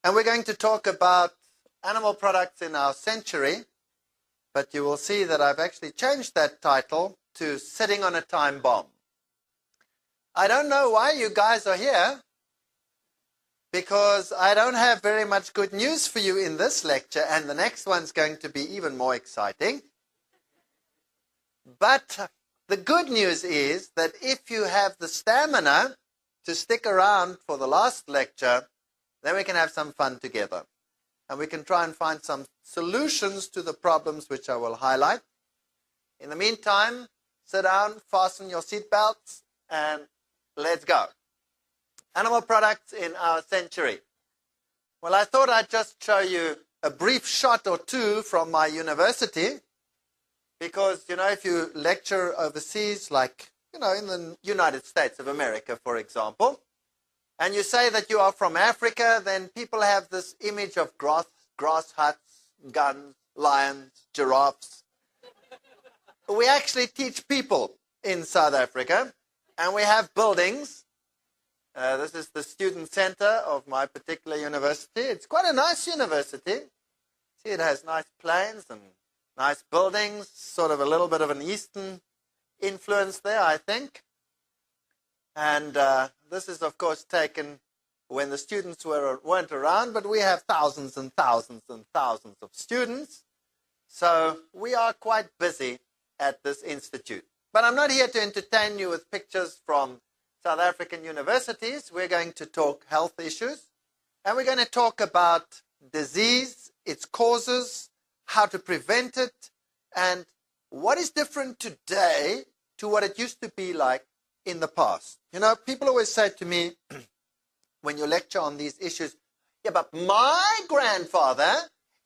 And we're going to talk about animal products in our century, but you will see that I've actually changed that title to Sitting on a Time Bomb. I don't know why you guys are here, because I don't have very much good news for you in this lecture, and the next one's going to be even more exciting. But the good news is that if you have the stamina to stick around for the last lecture, then we can have some fun together. And we can try and find some solutions to the problems which I will highlight. In the meantime, sit down, fasten your seatbelts, and let's go. Animal products in our century. Well, I thought I'd just show you a brief shot or two from my university, because, if you lecture overseas, like, in the United States of America, for example, and you say that you are from Africa, then people have this image of grass huts, guns, lions, giraffes. We actually teach people in South Africa, and we have buildings. This is the student center of my particular university. It's quite a nice university. See, it has nice planes and nice buildings, sort of a little bit of an Eastern influence there, I think. And this is, of course, taken when the students weren't around, but we have thousands and thousands and thousands of students. So we are quite busy at this institute. But I'm not here to entertain you with pictures from South African universities. We're going to talk health issues, and we're going to talk about disease, its causes, how to prevent it, and what is different today to what it used to be like in the past. People always say to me, when you lecture on these issues, yeah, but my grandfather,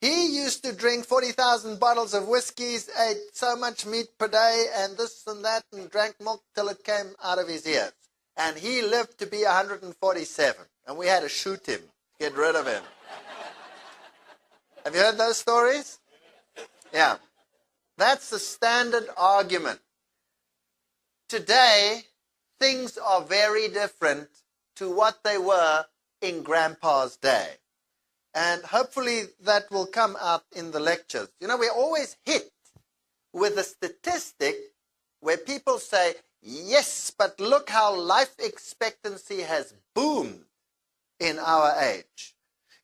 he used to drink 40,000 bottles of whiskeys, ate so much meat per day, and this and that, and drank milk till it came out of his ears. And he lived to be 147, and we had to shoot him, get rid of him. Have you heard those stories? Yeah. That's the standard argument. Today, things are very different to what they were in Grandpa's day. And hopefully that will come out in the lectures. We're always hit with a statistic where people say, yes, but look how life expectancy has boomed in our age.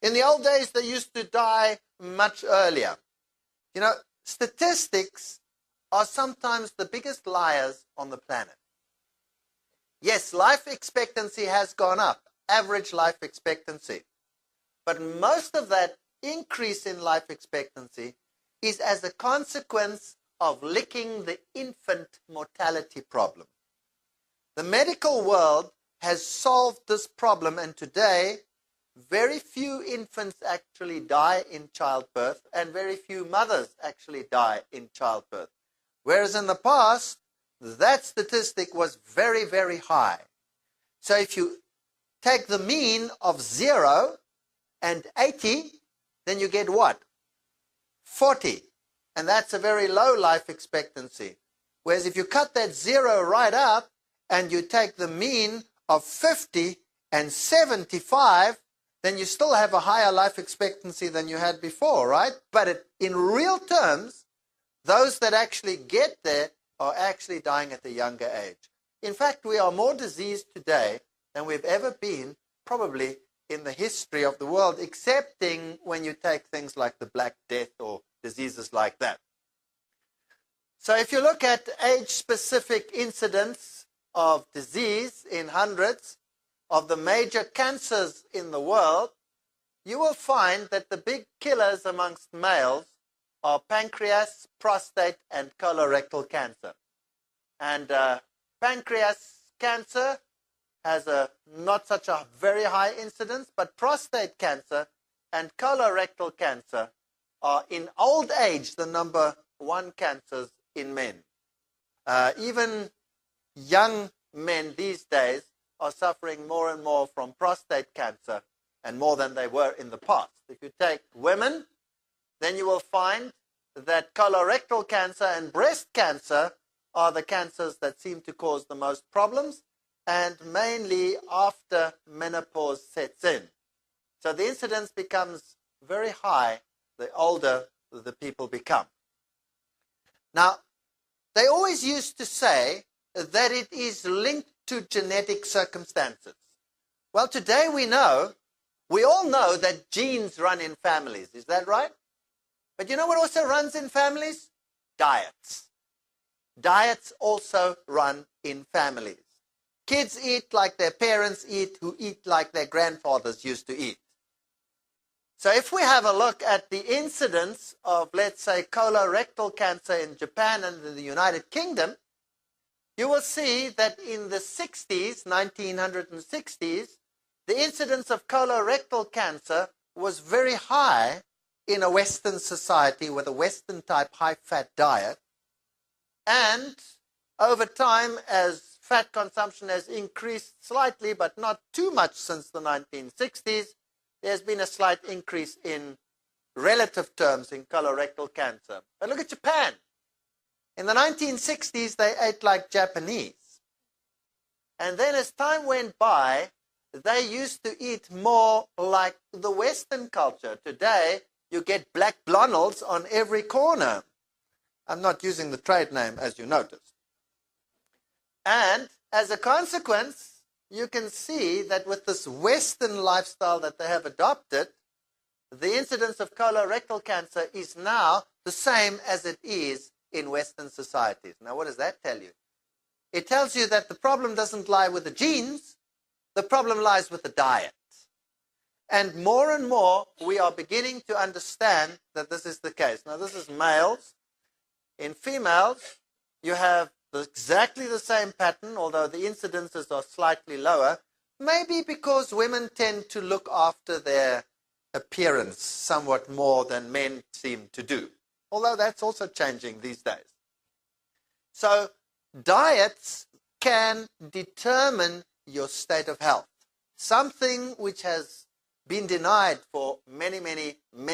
In the old days, they used to die much earlier. Statistics are sometimes the biggest liars on the planet. Yes, life expectancy has gone up, average life expectancy. But most of that increase in life expectancy is as a consequence of licking the infant mortality problem. The medical world has solved this problem, and today, very few infants actually die in childbirth, and very few mothers actually die in childbirth. Whereas in the past, that statistic was very, very high. So if you take the mean of 0 and 80, then you get what? 40. And that's a very low life expectancy. Whereas if you cut that 0 right up, and you take the mean of 50 and 75, then you still have a higher life expectancy than you had before, right? But in real terms, those that actually get there are actually dying at a younger age. In fact, we are more diseased today than we've ever been, probably in the history of the world, excepting when you take things like the Black Death or diseases like that. So if you look at age-specific incidents of disease in hundreds of the major cancers in the world, you will find that the big killers amongst males are pancreas, prostate, and colorectal cancer. And pancreas cancer has not such a very high incidence, but prostate cancer and colorectal cancer are in old age the number one cancers in men. Even young men these days are suffering more and more from prostate cancer, and more than they were in the past. If you take women, then you will find that colorectal cancer and breast cancer are the cancers that seem to cause the most problems, and mainly after menopause sets in. So the incidence becomes very high the older the people become. Now, they always used to say that it is linked to genetic circumstances. Well, today we all know that genes run in families. Is that right? But you know what also runs in families? Diets. Diets also run in families. Kids eat like their parents eat, who eat like their grandfathers used to eat. So if we have a look at the incidence of, let's say, colorectal cancer in Japan and in the United Kingdom, you will see that in the 60s, 1960s, the incidence of colorectal cancer was very high in a Western society with a Western-type high-fat diet. And over time, as fat consumption has increased slightly, but not too much since the 1960s, there's been a slight increase in relative terms in colorectal cancer. But look at Japan. In the 1960s, they ate like Japanese. And then as time went by, they used to eat more like the Western culture. Today, you get black Blondel's on every corner. I'm not using the trade name, as you noticed. And as a consequence, you can see that with this Western lifestyle that they have adopted, the incidence of colorectal cancer is now the same as it is in Western societies. Now, what does that tell you? It tells you that the problem doesn't lie with the genes, the problem lies with the diet. And more, we are beginning to understand that this is the case. Now, this is males. In females, you have exactly the same pattern, although the incidences are slightly lower, maybe because women tend to look after their appearance somewhat more than men seem to do, although that's also changing these days. So diets can determine your state of health, something which has been denied for many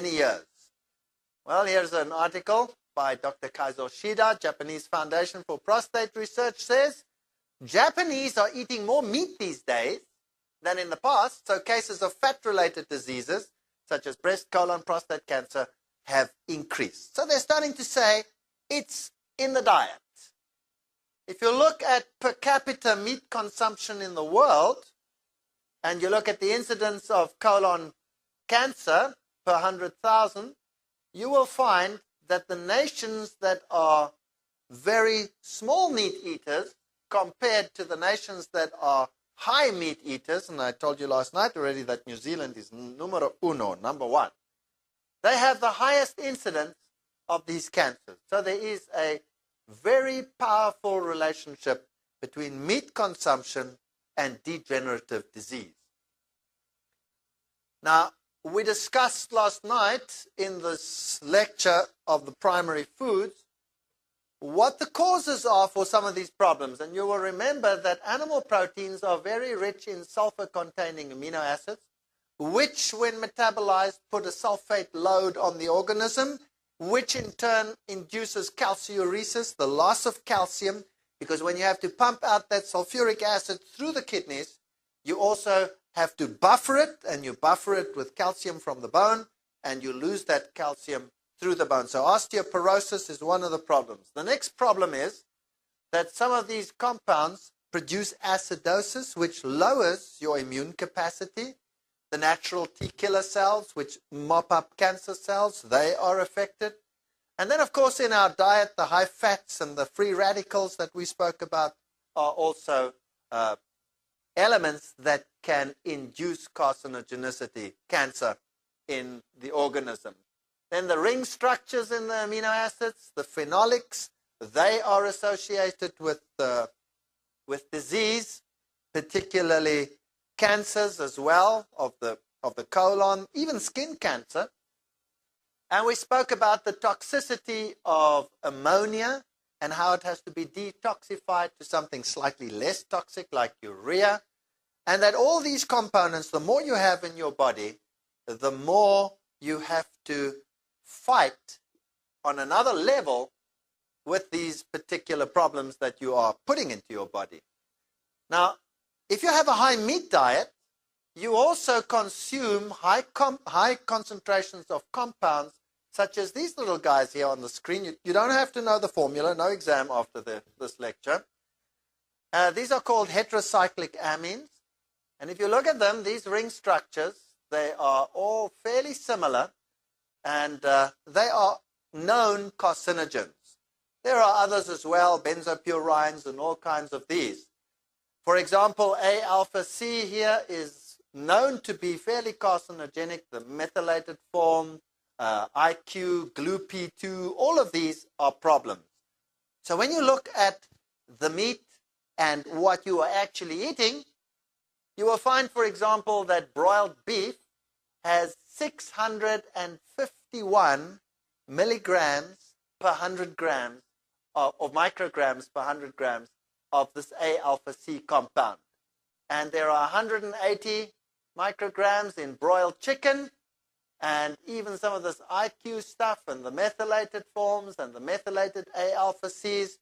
years. Well, here's an article by Dr. Kaizo Shida, Japanese Foundation for Prostate Research, says Japanese are eating more meat these days than in the past, so cases of fat-related diseases such as breast, colon, prostate cancer have increased. So they're starting to say it's in the diet. If you look at per capita meat consumption in the world, and you look at the incidence of colon cancer per 100,000, you will find that the nations that are very small meat eaters compared to the nations that are high meat eaters, and I told you last night already that New Zealand is numero uno, number one, they have the highest incidence of these cancers. So there is a very powerful relationship between meat consumption and degenerative disease. Now, we discussed last night in this lecture of the primary foods what the causes are for some of these problems. And you will remember that animal proteins are very rich in sulfur-containing amino acids, which, when metabolized, put a sulfate load on the organism, which in turn induces calciuresis, the loss of calcium, because when you have to pump out that sulfuric acid through the kidneys, you also have to buffer it, and you buffer it with calcium from the bone, and you lose that calcium through the bone. So osteoporosis is one of the problems. The next problem is that some of these compounds produce acidosis, which lowers your immune capacity. The natural T killer cells, which mop up cancer cells, they are affected. And then, of course, in our diet, the high fats and the free radicals that we spoke about are also elements that can induce carcinogenicity, cancer in the organism. Then the ring structures in the amino acids, the phenolics, they are associated with disease, particularly cancers as well of the colon, even skin cancer. And we spoke about the toxicity of ammonia and how it has to be detoxified to something slightly less toxic like urea. And that all these components, the more you have in your body, the more you have to fight on another level with these particular problems that you are putting into your body. Now, if you have a high meat diet, you also consume high concentrations of compounds, such as these little guys here on the screen. You don't have to know the formula, no exam after this lecture. These are called heterocyclic amines. And if you look at them, these ring structures, they are all fairly similar, and they are known carcinogens. There are others as well, benzopurines and all kinds of these. For example, A-alpha-C here is known to be fairly carcinogenic, the methylated form, IQ, GLU-P2, all of these are problems. So when you look at the meat and what you are actually eating, you will find, for example, that broiled beef has 651 milligrams per 100 grams of micrograms per 100 grams of this A-alpha-C compound. And there are 180 micrograms in broiled chicken, and even some of this IQ stuff and the methylated forms and the methylated A-alpha-Cs,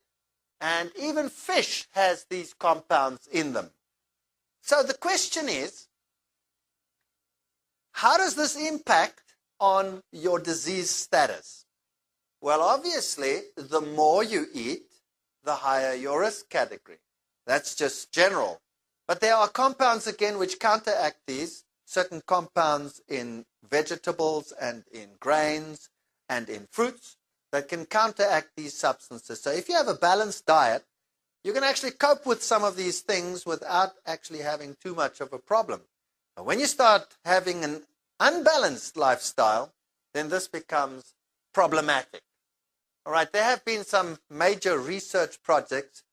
and even fish has these compounds in them. So the question is, how does this impact on your disease status? Well, obviously, the more you eat, the higher your risk category. That's just general. But there are compounds, again, which counteract these. Certain compounds in vegetables and in grains and in fruits that can counteract these substances. So if you have a balanced diet, you can actually cope with some of these things without actually having too much of a problem. But when you start having an unbalanced lifestyle, then this becomes problematic. All right, there have been some major research projects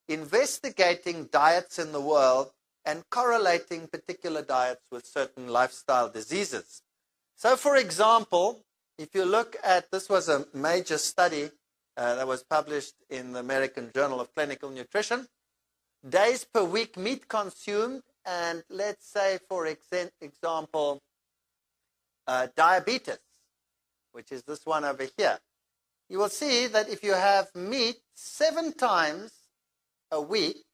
investigating diets in the world and correlating particular diets with certain lifestyle diseases. So, for example, if you look at, this was a major study that was published in the American Journal of Clinical Nutrition, days per week meat consumed, and let's say, for example, diabetes, which is this one over here. You will see that if you have meat 7 times a week,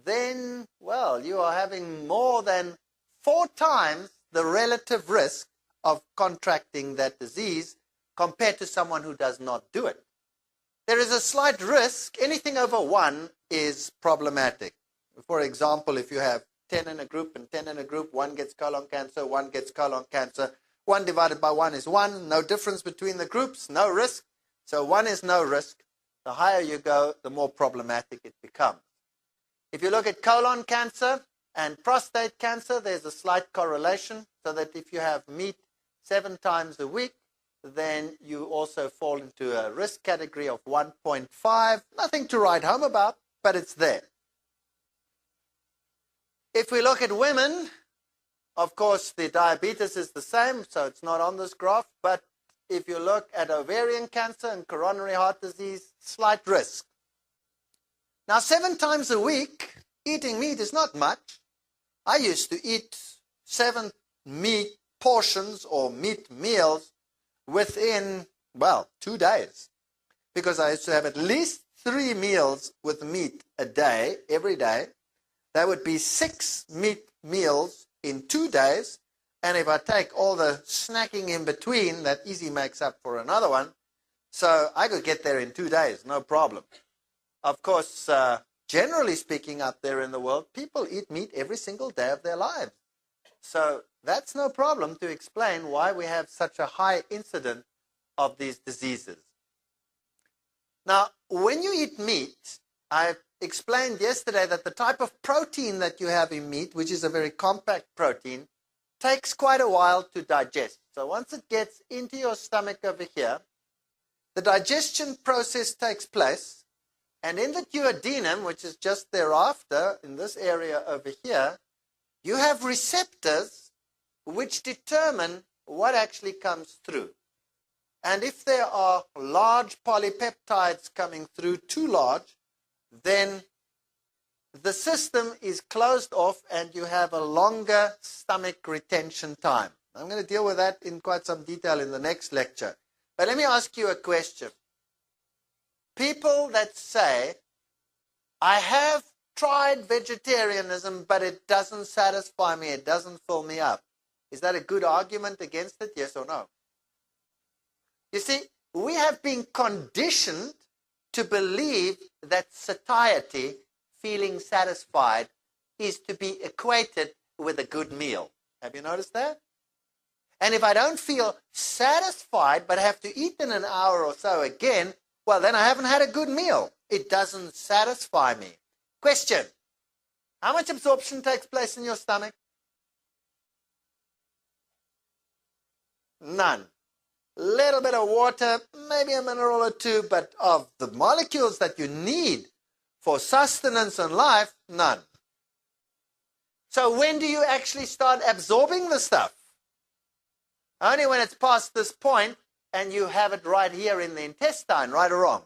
then, well, you are having more than 4 times the relative risk of contracting that disease compared to someone who does not do it. There is a slight risk. Anything over 1 is problematic. For example, if you have 10 in a group and 10 in a group, 1 gets colon cancer, 1 gets colon cancer. 1 divided by 1 is 1. No difference between the groups, no risk. So 1 is no risk. The higher you go, the more problematic it becomes. If you look at colon cancer and prostate cancer, there's a slight correlation, so that if you have meat 7 times a week, then you also fall into a risk category of 1.5. Nothing to write home about, but it's there. If we look at women, of course, the diabetes is the same, so it's not on this graph, but if you look at ovarian cancer and coronary heart disease, slight risk. Now, 7 times a week, eating meat is not much. I used to eat 7 meat portions or meat meals within, well, 2 days. Because I used to have at least 3 meals with meat a day, every day. That would be 6 meat meals in 2 days. And if I take all the snacking in between, that easy makes up for another one. So I could get there in 2 days, no problem. Of course, generally speaking out there in the world, people eat meat every single day of their lives. So that's no problem to explain why we have such a high incidence of these diseases. Now, when you eat meat, I explained yesterday that the type of protein that you have in meat, which is a very compact protein, takes quite a while to digest. So once it gets into your stomach over here, the digestion process takes place, and in the duodenum, which is just thereafter, in this area over here, you have receptors which determine what actually comes through. And if there are large polypeptides coming through, too large, then the system is closed off and you have a longer stomach retention time. I'm going to deal with that in quite some detail in the next lecture. But let me ask you a question. People that say, I have tried vegetarianism, but it doesn't satisfy me, it doesn't fill me up. Is that a good argument against it, yes or no? You see, we have been conditioned to believe that satiety, feeling satisfied, is to be equated with a good meal. Have you noticed that? And if I don't feel satisfied but have to eat in an hour or so again, well, then I haven't had a good meal. It doesn't satisfy me. Question: how much absorption takes place in your stomach? None. Little bit of water, maybe a mineral or two, but of the molecules that you need for sustenance and life, none. So when do you actually start absorbing the stuff? Only when it's past this point and you have it right here in the intestine, right or wrong?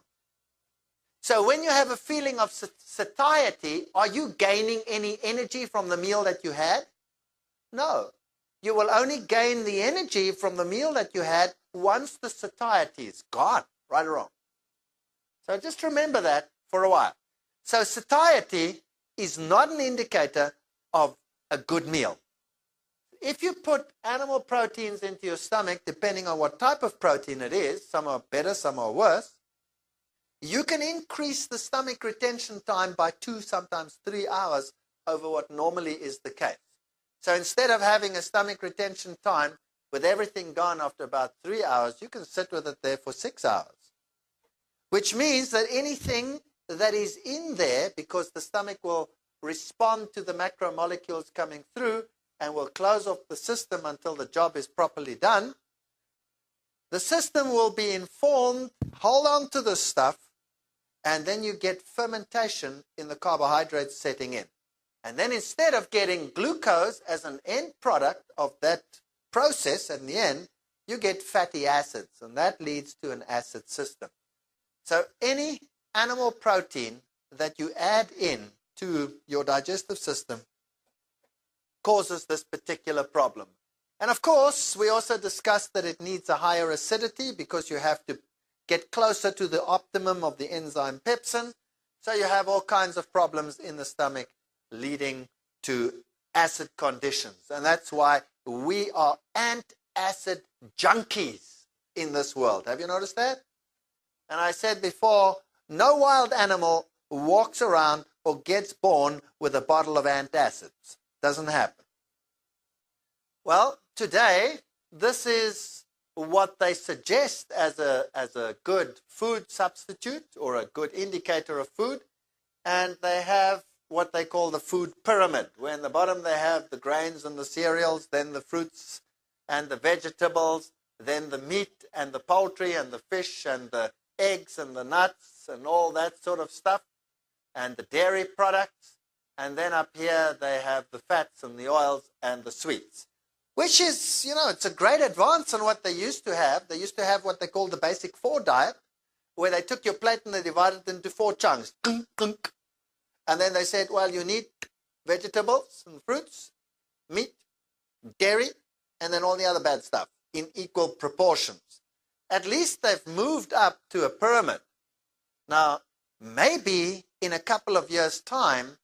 So when you have a feeling of satiety, are you gaining any energy from the meal that you had? No. You will only gain the energy from the meal that you had once the satiety is gone, right or wrong? So just remember that for a while. So satiety is not an indicator of a good meal. If you put animal proteins into your stomach, depending on what type of protein it is, some are better, some are worse, you can increase the stomach retention time by 2, sometimes 3 hours over what normally is the case. So instead of having a stomach retention time with everything gone after about 3 hours, you can sit with it there for 6 hours. Which means that anything that is in there, because the stomach will respond to the macromolecules coming through and will close off the system until the job is properly done, the system will be informed, hold on to this stuff, and then you get fermentation in the carbohydrates setting in. And then instead of getting glucose as an end product of that process in the end, you get fatty acids, and that leads to an acid system. So any animal protein that you add in to your digestive system causes this particular problem. And of course, we also discussed that it needs a higher acidity because you have to get closer to the optimum of the enzyme pepsin. So you have all kinds of problems in the stomach leading to acid conditions. And that's why we are antacid junkies in this world. Have you noticed that? And I said before, no wild animal walks around or gets born with a bottle of antacids. Doesn't happen. Well, today, this is what they suggest as a good food substitute or a good indicator of food. And they have what they call the food pyramid, where in the bottom they have the grains and the cereals, then the fruits and the vegetables, then the meat and the poultry and the fish and the eggs and the nuts and all that sort of stuff, and the dairy products. And then up here they have the fats and the oils and the sweets, which is, it's a great advance on what they used to have. They used to have what they call the basic 4 diet, where they took your plate and they divided it into 4 chunks. And then they said, well, you need vegetables and fruits, meat, dairy, and then all the other bad stuff in equal proportions. At least they've moved up to a pyramid. Now, maybe in a couple of years' time,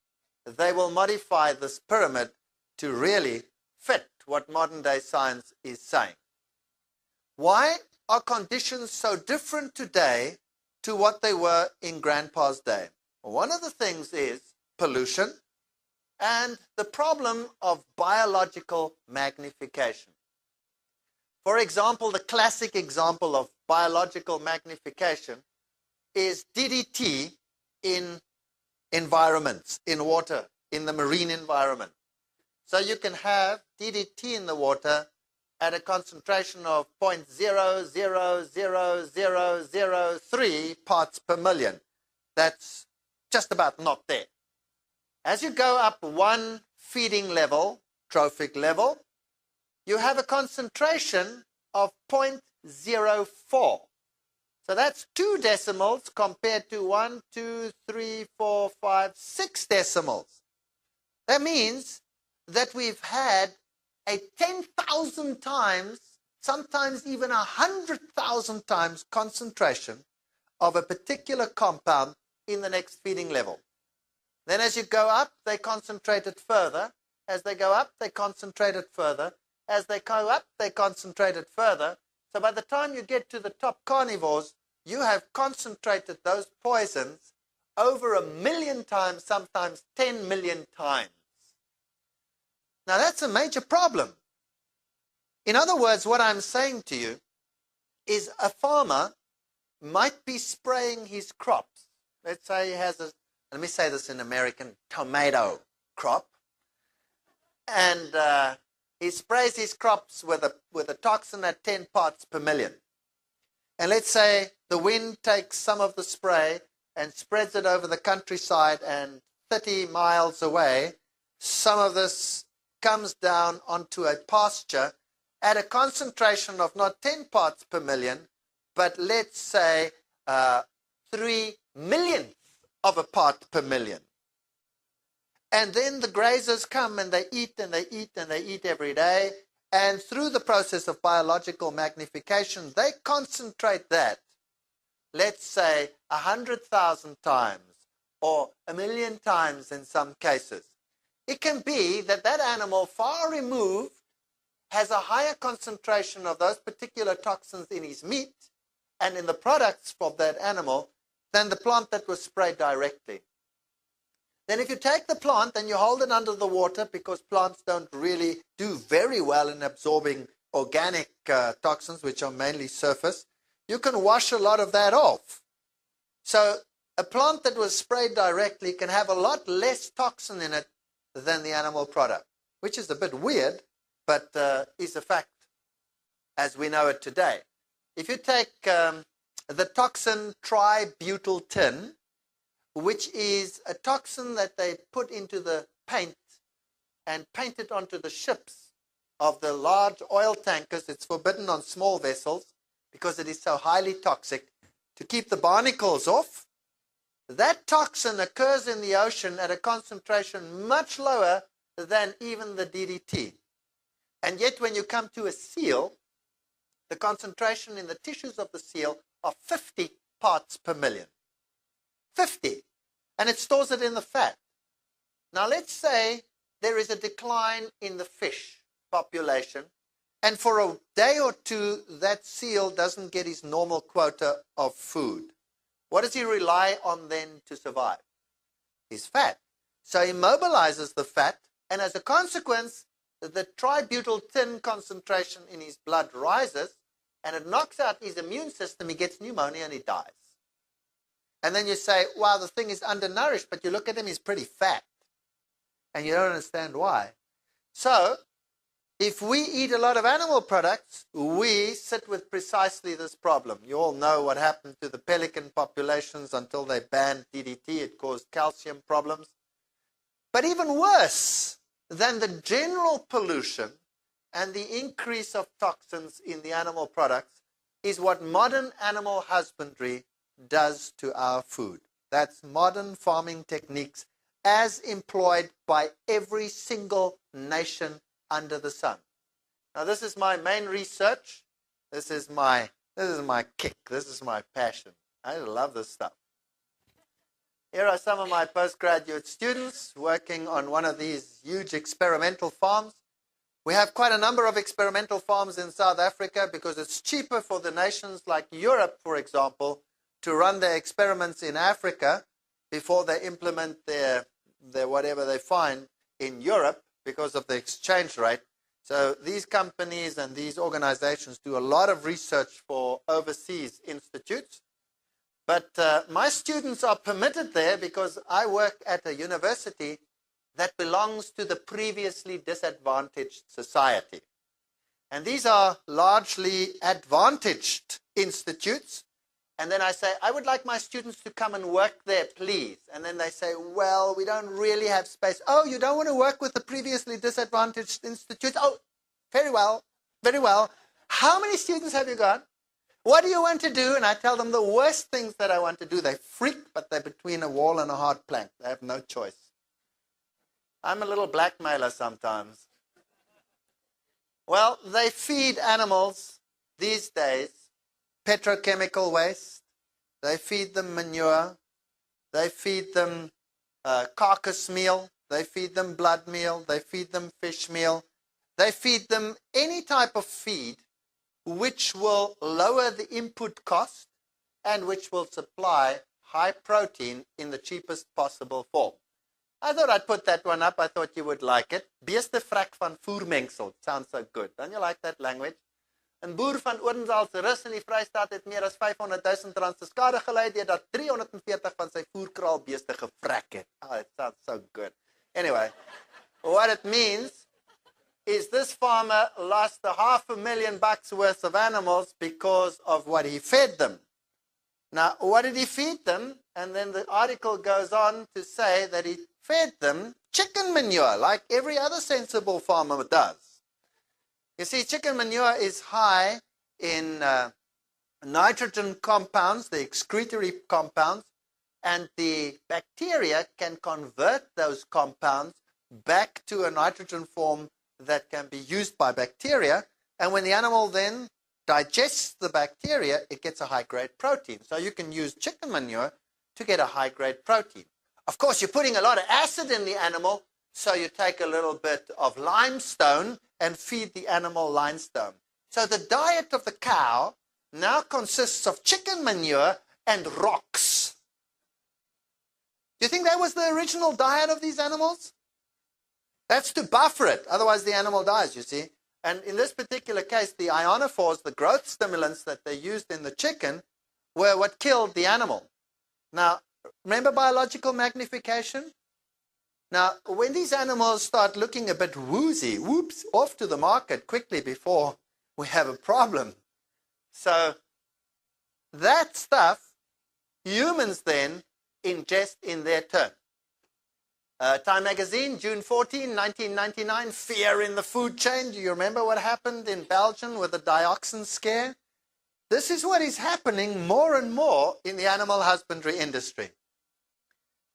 they will modify this pyramid to really fit what modern-day science is saying. Why are conditions so different today to what they were in Grandpa's day? One of the things is pollution and the problem of biological magnification. For example, the classic example of biological magnification is DDT in environments, in water, in the marine environment. So you can have DDT in the water at a concentration of 0.000003 parts per million. That's just about not there. As you go up one feeding level, trophic level, you have a concentration of 0.04. So that's 2 decimals compared to 1, 2, 3, 4, 5, 6 decimals. That means that we've had a 10,000 times, sometimes even 100,000 times concentration of a particular compound in the next feeding level. Then as you go up, they concentrate it further. As they go up, they concentrate it further. As they go up, they concentrate it further. So by the time you get to the top carnivores, you have concentrated those poisons over 1,000,000 times, sometimes 10 million times. Now that's a major problem. In other words, what I'm saying to you is a farmer might be spraying his crops. Let's say he has a, let me say this in American, tomato crop. And he sprays his crops with a toxin at 10 parts per million. And let's say the wind takes some of the spray and spreads it over the countryside, and 30 miles away, some of this comes down onto a pasture at a concentration of not 10 parts per million, but let's say 3 millionths of a part per million. And then the grazers come and they eat and they eat and they eat every day. And through the process of biological magnification, they concentrate that, let's say, 100,000 times or 1,000,000 times in some cases. It can be that that animal far removed has a higher concentration of those particular toxins in his meat and in the products of that animal than the plant that was sprayed directly. Then if you take the plant and you hold it under the water, because plants don't really do very well in absorbing organic toxins, which are mainly surface, you can wash a lot of that off. So a plant that was sprayed directly can have a lot less toxin in it than the animal product, which is a bit weird, but is a fact as we know it today. If you take the toxin tributyltin, which is a toxin that they put into the paint and paint it onto the ships of the large oil tankers. It's forbidden on small vessels because it is so highly toxic, to keep the barnacles off. That toxin occurs in the ocean at a concentration much lower than even the DDT. And yet when you come to a seal, the concentration in the tissues of the seal are 50 parts per million. 50. And it stores it in the fat. Now let's say there is a decline in the fish population, and for a day or two that seal doesn't get his normal quota of food. What does he rely on then to survive? His fat. So he mobilizes the fat, and as a consequence, the tributyltin concentration in his blood rises, and it knocks out his immune system. He gets pneumonia and he dies. And then you say, wow, the thing is undernourished, but you look at him, he's pretty fat. And you don't understand why. So, if we eat a lot of animal products, we sit with precisely this problem. You all know what happened to the pelican populations until they banned DDT. It caused calcium problems. But even worse than the general pollution and the increase of toxins in the animal products is what modern animal husbandry does to our food. That's modern farming techniques as employed by every single nation under the sun. Now this is my main research. This is my kick. This is my passion. I love this stuff. Here are some of my postgraduate students working on one of these huge experimental farms. We have quite a number of experimental farms in South Africa because it's cheaper for the nations like Europe, for example, to run their experiments in Africa before they implement their whatever they find in Europe because of the exchange rate. So these companies and these organizations do a lot of research for overseas institutes. But my students are permitted there because I work at a university that belongs to the previously disadvantaged society. And these are largely advantaged institutes. And then I say, I would like my students to come and work there, please. And then they say, well, we don't really have space. Oh, you don't want to work with the previously disadvantaged institutes? Oh, very well, very well. How many students have you got? What do you want to do? And I tell them the worst things that I want to do. They freak, but they're between a wall and a hard plank. They have no choice. I'm a little blackmailer sometimes. Well, they feed animals these days petrochemical waste. They feed them manure. They feed them carcass meal. They feed them blood meal. They feed them fish meal. They feed them any type of feed which will lower the input cost and which will supply high protein in the cheapest possible form. I thought I'd put that one up. I thought you would like it. Beeste vrek van voermengsel. Sounds so good. Don't you like that language? Een boer van Odendaal se Rus in die Vrystaat het meer as 500,000 rand se skade gelei deurdat 340 van sy voerkraalbeeste gevrek het. Oh, it sounds so good. Anyway, what it means is this farmer lost $500,000 worth of animals because of what he fed them. Now, what did he feed them? And then the article goes on to say that he fed them chicken manure, like every other sensible farmer does. You see, chicken manure is high in nitrogen compounds, the excretory compounds, and the bacteria can convert those compounds back to a nitrogen form that can be used by bacteria. And when the animal then digests the bacteria, it gets a high-grade protein. So you can use chicken manure to get a high-grade protein. Of course, you're putting a lot of acid in the animal, so you take a little bit of limestone and feed the animal limestone. So the diet of the cow now consists of chicken manure and rocks. Do you think that was the original diet of these animals? That's to buffer it, otherwise the animal dies, you see. And in this particular case, the ionophores, the growth stimulants that they used in the chicken, were what killed the animal. Now, remember biological magnification? Now, when these animals start looking a bit woozy, whoops, off to the market quickly before we have a problem. So that stuff, humans then ingest in their turn. Time magazine, June 14, 1999, fear in the food chain. Do you remember what happened in Belgium with the dioxin scare? This is what is happening more and more in the animal husbandry industry.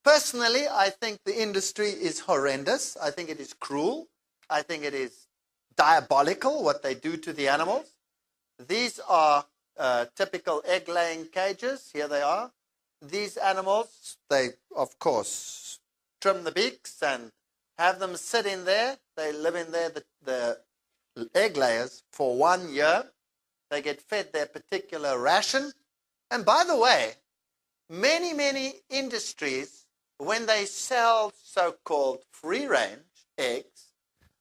Personally, I think the industry is horrendous. I think it is cruel. I think it is diabolical what they do to the animals. These are typical egg-laying cages. Here they are. These animals, they, of course, trim the beaks and have them sit in there. They live in there, the egg layers, for 1 year. They get fed their particular ration. And by the way, many industries, when they sell so-called free-range eggs,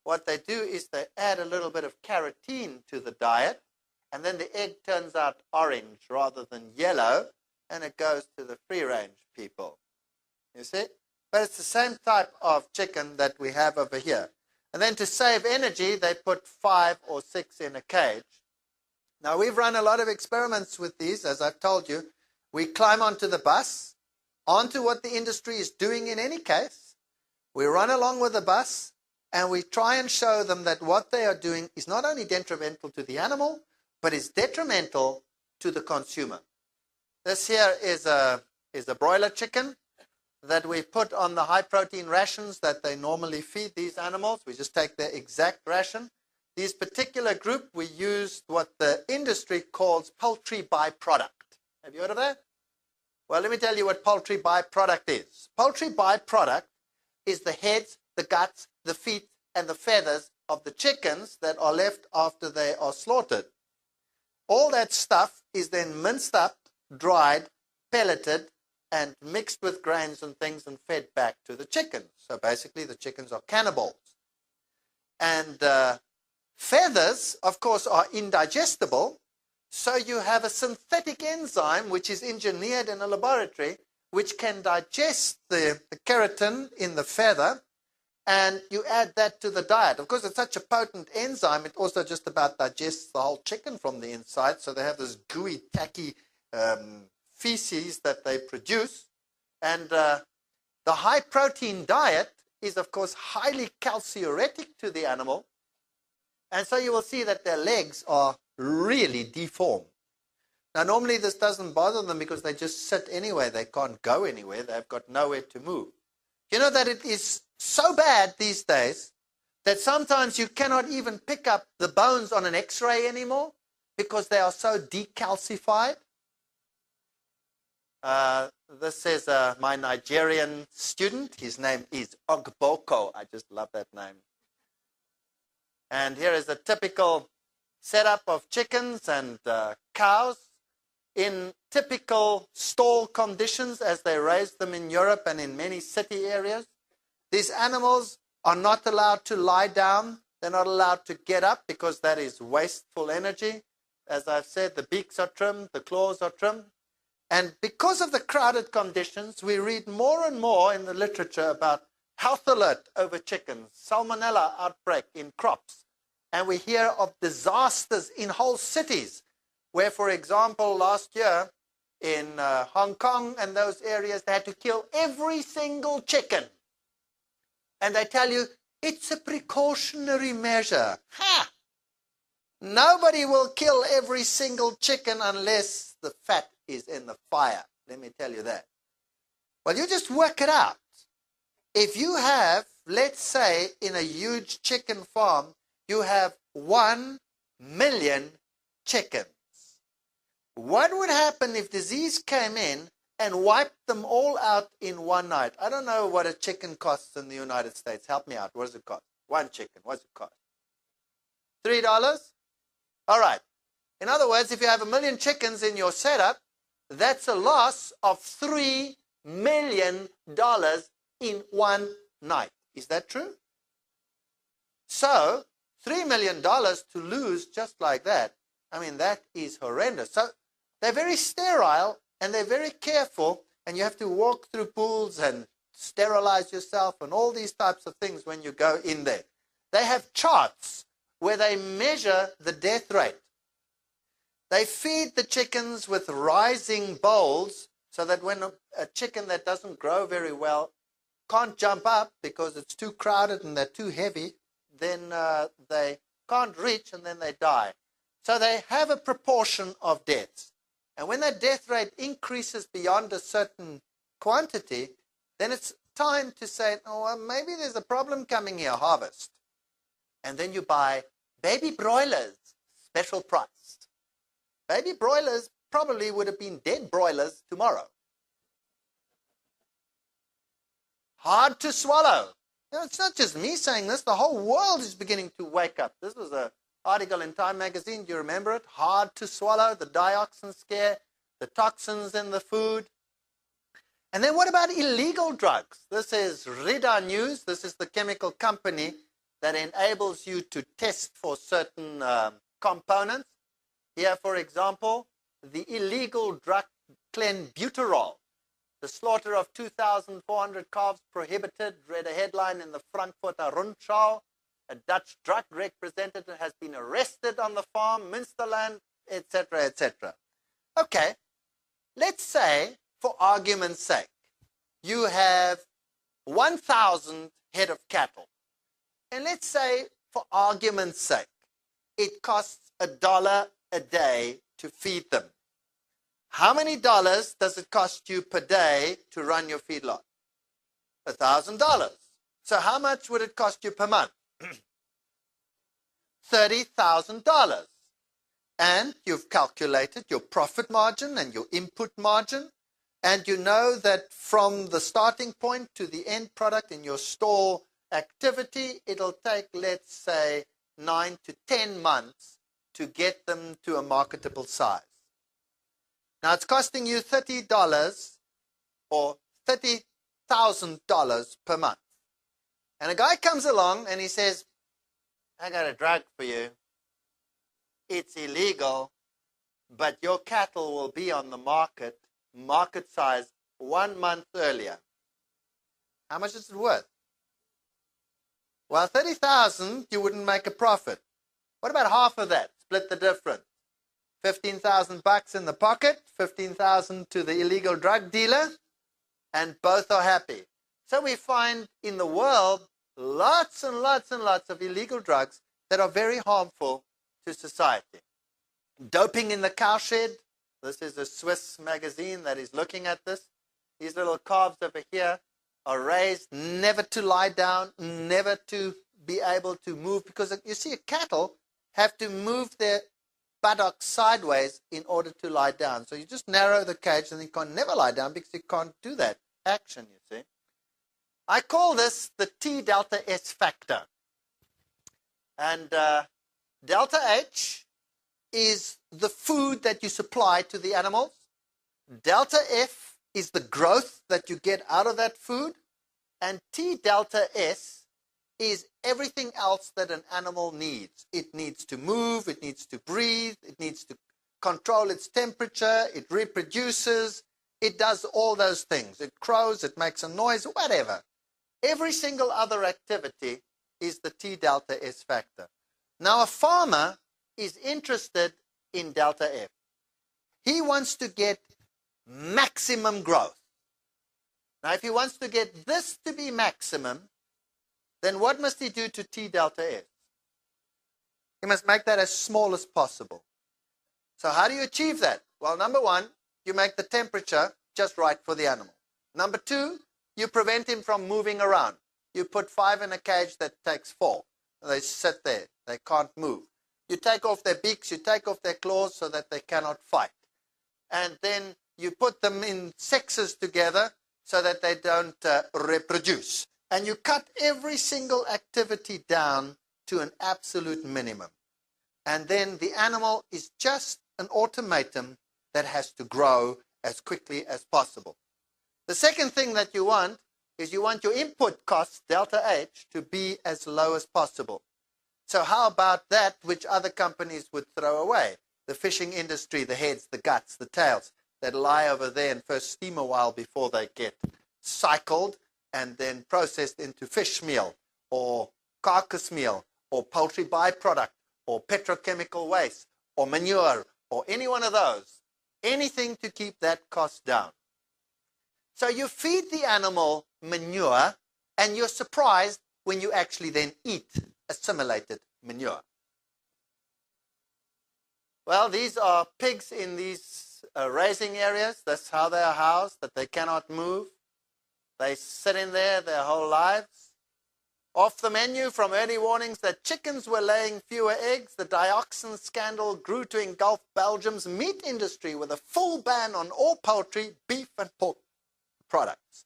what they do is they add a little bit of carotene to the diet, and then the egg turns out orange rather than yellow, and it goes to the free-range people. You see? But it's the same type of chicken that we have over here. And then to save energy, they put 5 or 6 in a cage. Now, we've run a lot of experiments with these, as I've told you. We climb onto the bus, onto what the industry is doing in any case. We run along with the bus, and we try and show them that what they are doing is not only detrimental to the animal, but is detrimental to the consumer. This here is a broiler chicken that we put on the high-protein rations that they normally feed these animals. We just take their exact ration. These particular group, we used what the industry calls poultry byproduct. Have you heard of that? Well, let me tell you what poultry byproduct is. Poultry byproduct is the heads, the guts, the feet, and the feathers of the chickens that are left after they are slaughtered. All that stuff is then minced up, dried, pelleted, and mixed with grains and things and fed back to the chickens. So basically the chickens are cannibals. And feathers, of course, are indigestible. So you have a synthetic enzyme which is engineered in a laboratory which can digest the keratin in the feather, and you add that to the diet. Of course, it's such a potent enzyme, it also just about digests the whole chicken from the inside, so they have this gooey, tacky feces that they produce. And the high-protein diet is, of course, highly calciuretic to the animal, and so you will see that their legs are really deformed. Now, normally this doesn't bother them because they just sit anyway. They can't go anywhere. They've got nowhere to move. You know that it is so bad these days that sometimes you cannot even pick up the bones on an X-ray anymore because they are so decalcified. This is my Nigerian student. His name is Ogboko. I just love that name. And here is a typical setup of chickens and cows in typical stall conditions as they raise them in Europe and in many city areas. These animals are not allowed to lie down. They're not allowed to get up because that is wasteful energy. As I've said, the beaks are trimmed, the claws are trimmed. And because of the crowded conditions, we read more and more in the literature about health alert over chickens, salmonella outbreak in crops. And we hear of disasters in whole cities where, for example, last year in Hong Kong and those areas, they had to kill every single chicken. And they tell you, it's a precautionary measure. Ha! Nobody will kill every single chicken unless the fat is in the fire. Let me tell you that. Well, you just work it out. If you have, let's say, in a huge chicken farm, you have 1 million chickens. What would happen if disease came in and wiped them all out in one night? I don't know what a chicken costs in the United States. Help me out. What does it cost? One chicken. What does it cost? $3? All right. In other words, if you have 1 million chickens in your setup, that's a loss of $3 million in one night. Is that true? So, $3 million to lose just like that, I mean, that is horrendous. So, they're very sterile and they're very careful, and you have to walk through pools and sterilize yourself and all these types of things when you go in there. They have charts where they measure the death rate. They feed the chickens with rising bowls so that when a chicken that doesn't grow very well can't jump up because it's too crowded and they're too heavy, then they can't reach and then they die. So they have a proportion of deaths. And when that death rate increases beyond a certain quantity, then it's time to say, oh, well, maybe there's a problem coming here, harvest. And then you buy baby broilers, special price. Baby broilers probably would have been dead broilers tomorrow. Hard to swallow. You know, it's not just me saying this. The whole world is beginning to wake up. This was an article in Time magazine. Do you remember it? Hard to swallow, the dioxin scare, the toxins in the food. And then what about illegal drugs? This is Rida News. This is the chemical company that enables you to test for certain components. Here, for example, the illegal drug clenbuterol. The slaughter of 2,400 calves prohibited, read a headline in the Frankfurter Rundschau. A Dutch drug representative has been arrested on the farm, Münsterland, etc., etc. Okay, let's say, for argument's sake, you have 1,000 head of cattle. And let's say, for argument's sake, it costs $1 a day to feed them. How many dollars does it cost you per day to run your feedlot? $1,000. So how much would it cost you per month? $30,000. And you've calculated your profit margin and your input margin. And you know that from the starting point to the end product in your store activity, it'll take, let's say, 9 to 10 months to get them to a marketable size. Now, it's costing you $30 or $30,000 per month. And a guy comes along and he says, I got a drug for you. It's illegal, but your cattle will be on the market size 1 month earlier. How much is it worth? Well, $30,000, you wouldn't make a profit. What about half of that? Split the difference. $15,000 in the pocket, $15,000 to the illegal drug dealer, and both are happy. So we find in the world lots and lots and lots of illegal drugs that are very harmful to society. Doping in the cowshed. This is a Swiss magazine that is looking at this. These little calves over here are raised never to lie down, never to be able to move, because you see, cattle have to move their buttocks sideways in order to lie down. So you just narrow the cage and you can never lie down because you can't do that action, you see. I call this the T delta S factor. And delta H is the food that you supply to the animals. Delta F is the growth that you get out of that food. And T delta S is everything else that an animal needs. It needs to move, it needs to breathe, it needs to control its temperature, it reproduces, it does all those things. It crows, it makes a noise, whatever. Every single other activity is the T delta S factor. Now a farmer is interested in delta F. He wants to get maximum growth. Now if he wants to get this to be maximum, then what must he do to T delta S? He must make that as small as possible. So how do you achieve that? Well, number one, you make the temperature just right for the animal. Number two, you prevent him from moving around. You put 5 in a cage that takes 4. They sit there. They can't move. You take off their beaks, you take off their claws so that they cannot fight. And then you put them in sexes together so that they don't reproduce. And you cut every single activity down to an absolute minimum. And then the animal is just an automaton that has to grow as quickly as possible. The second thing that you want is you want your input costs, delta H, to be as low as possible. So how about that which other companies would throw away? The fishing industry, the heads, the guts, the tails that lie over there and first steam a while before they get cycled and then processed into fish meal or carcass meal or poultry byproduct or petrochemical waste or manure or any one of those. Anything to keep that cost down. So you feed the animal manure and you're surprised when you actually then eat assimilated manure. Well, these are pigs in these raising areas. That's how they are housed, that they cannot move. They sit in there their whole lives. Off the menu from early warnings that chickens were laying fewer eggs, the dioxin scandal grew to engulf Belgium's meat industry with a full ban on all poultry, beef and pork products.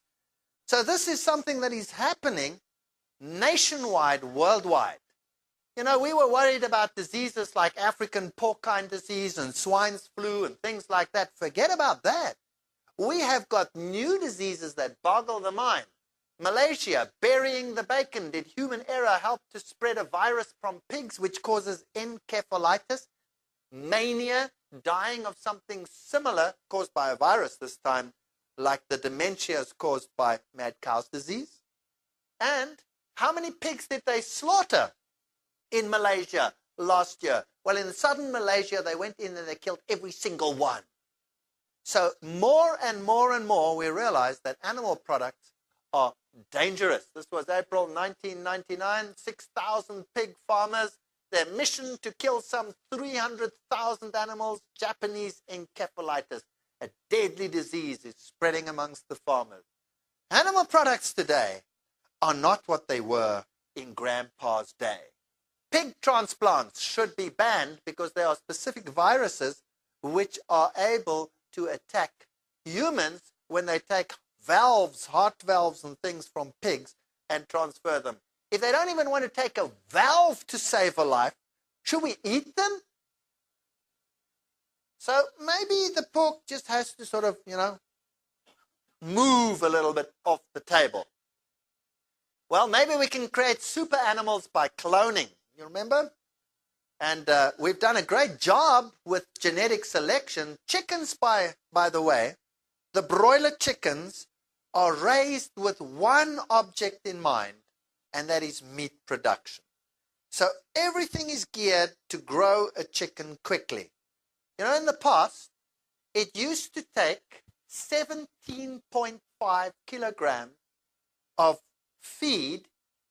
So this is something that is happening nationwide, worldwide. You know, we were worried about diseases like African porcine disease and swine's flu and things like that. Forget about that. We have got new diseases that boggle the mind. Malaysia, burying the bacon. Did human error help to spread a virus from pigs which causes encephalitis? Mania, dying of something similar caused by a virus this time, like the dementias caused by mad cow's disease. And how many pigs did they slaughter in Malaysia last year? Well, in southern Malaysia, they went in and they killed every single one. So more and more and more, we realize that animal products are dangerous. This was April 1999, 6,000 pig farmers, their mission to kill some 300,000 animals, Japanese encephalitis, a deadly disease is spreading amongst the farmers. Animal products today are not what they were in Grandpa's day. Pig transplants should be banned because there are specific viruses which are able to attack humans when they take valves, heart valves and things from pigs and transfer them. If they don't even want to take a valve to save a life, should we eat them? So maybe the pork just has to sort of, move a little bit off the table. Well, maybe we can create super animals by cloning. You remember? And we've done a great job with genetic selection. Chickens, by the way, the broiler chickens are raised with one object in mind, and that is meat production. So everything is geared to grow a chicken quickly. You know, in the past, it used to take 17.5 kilograms of feed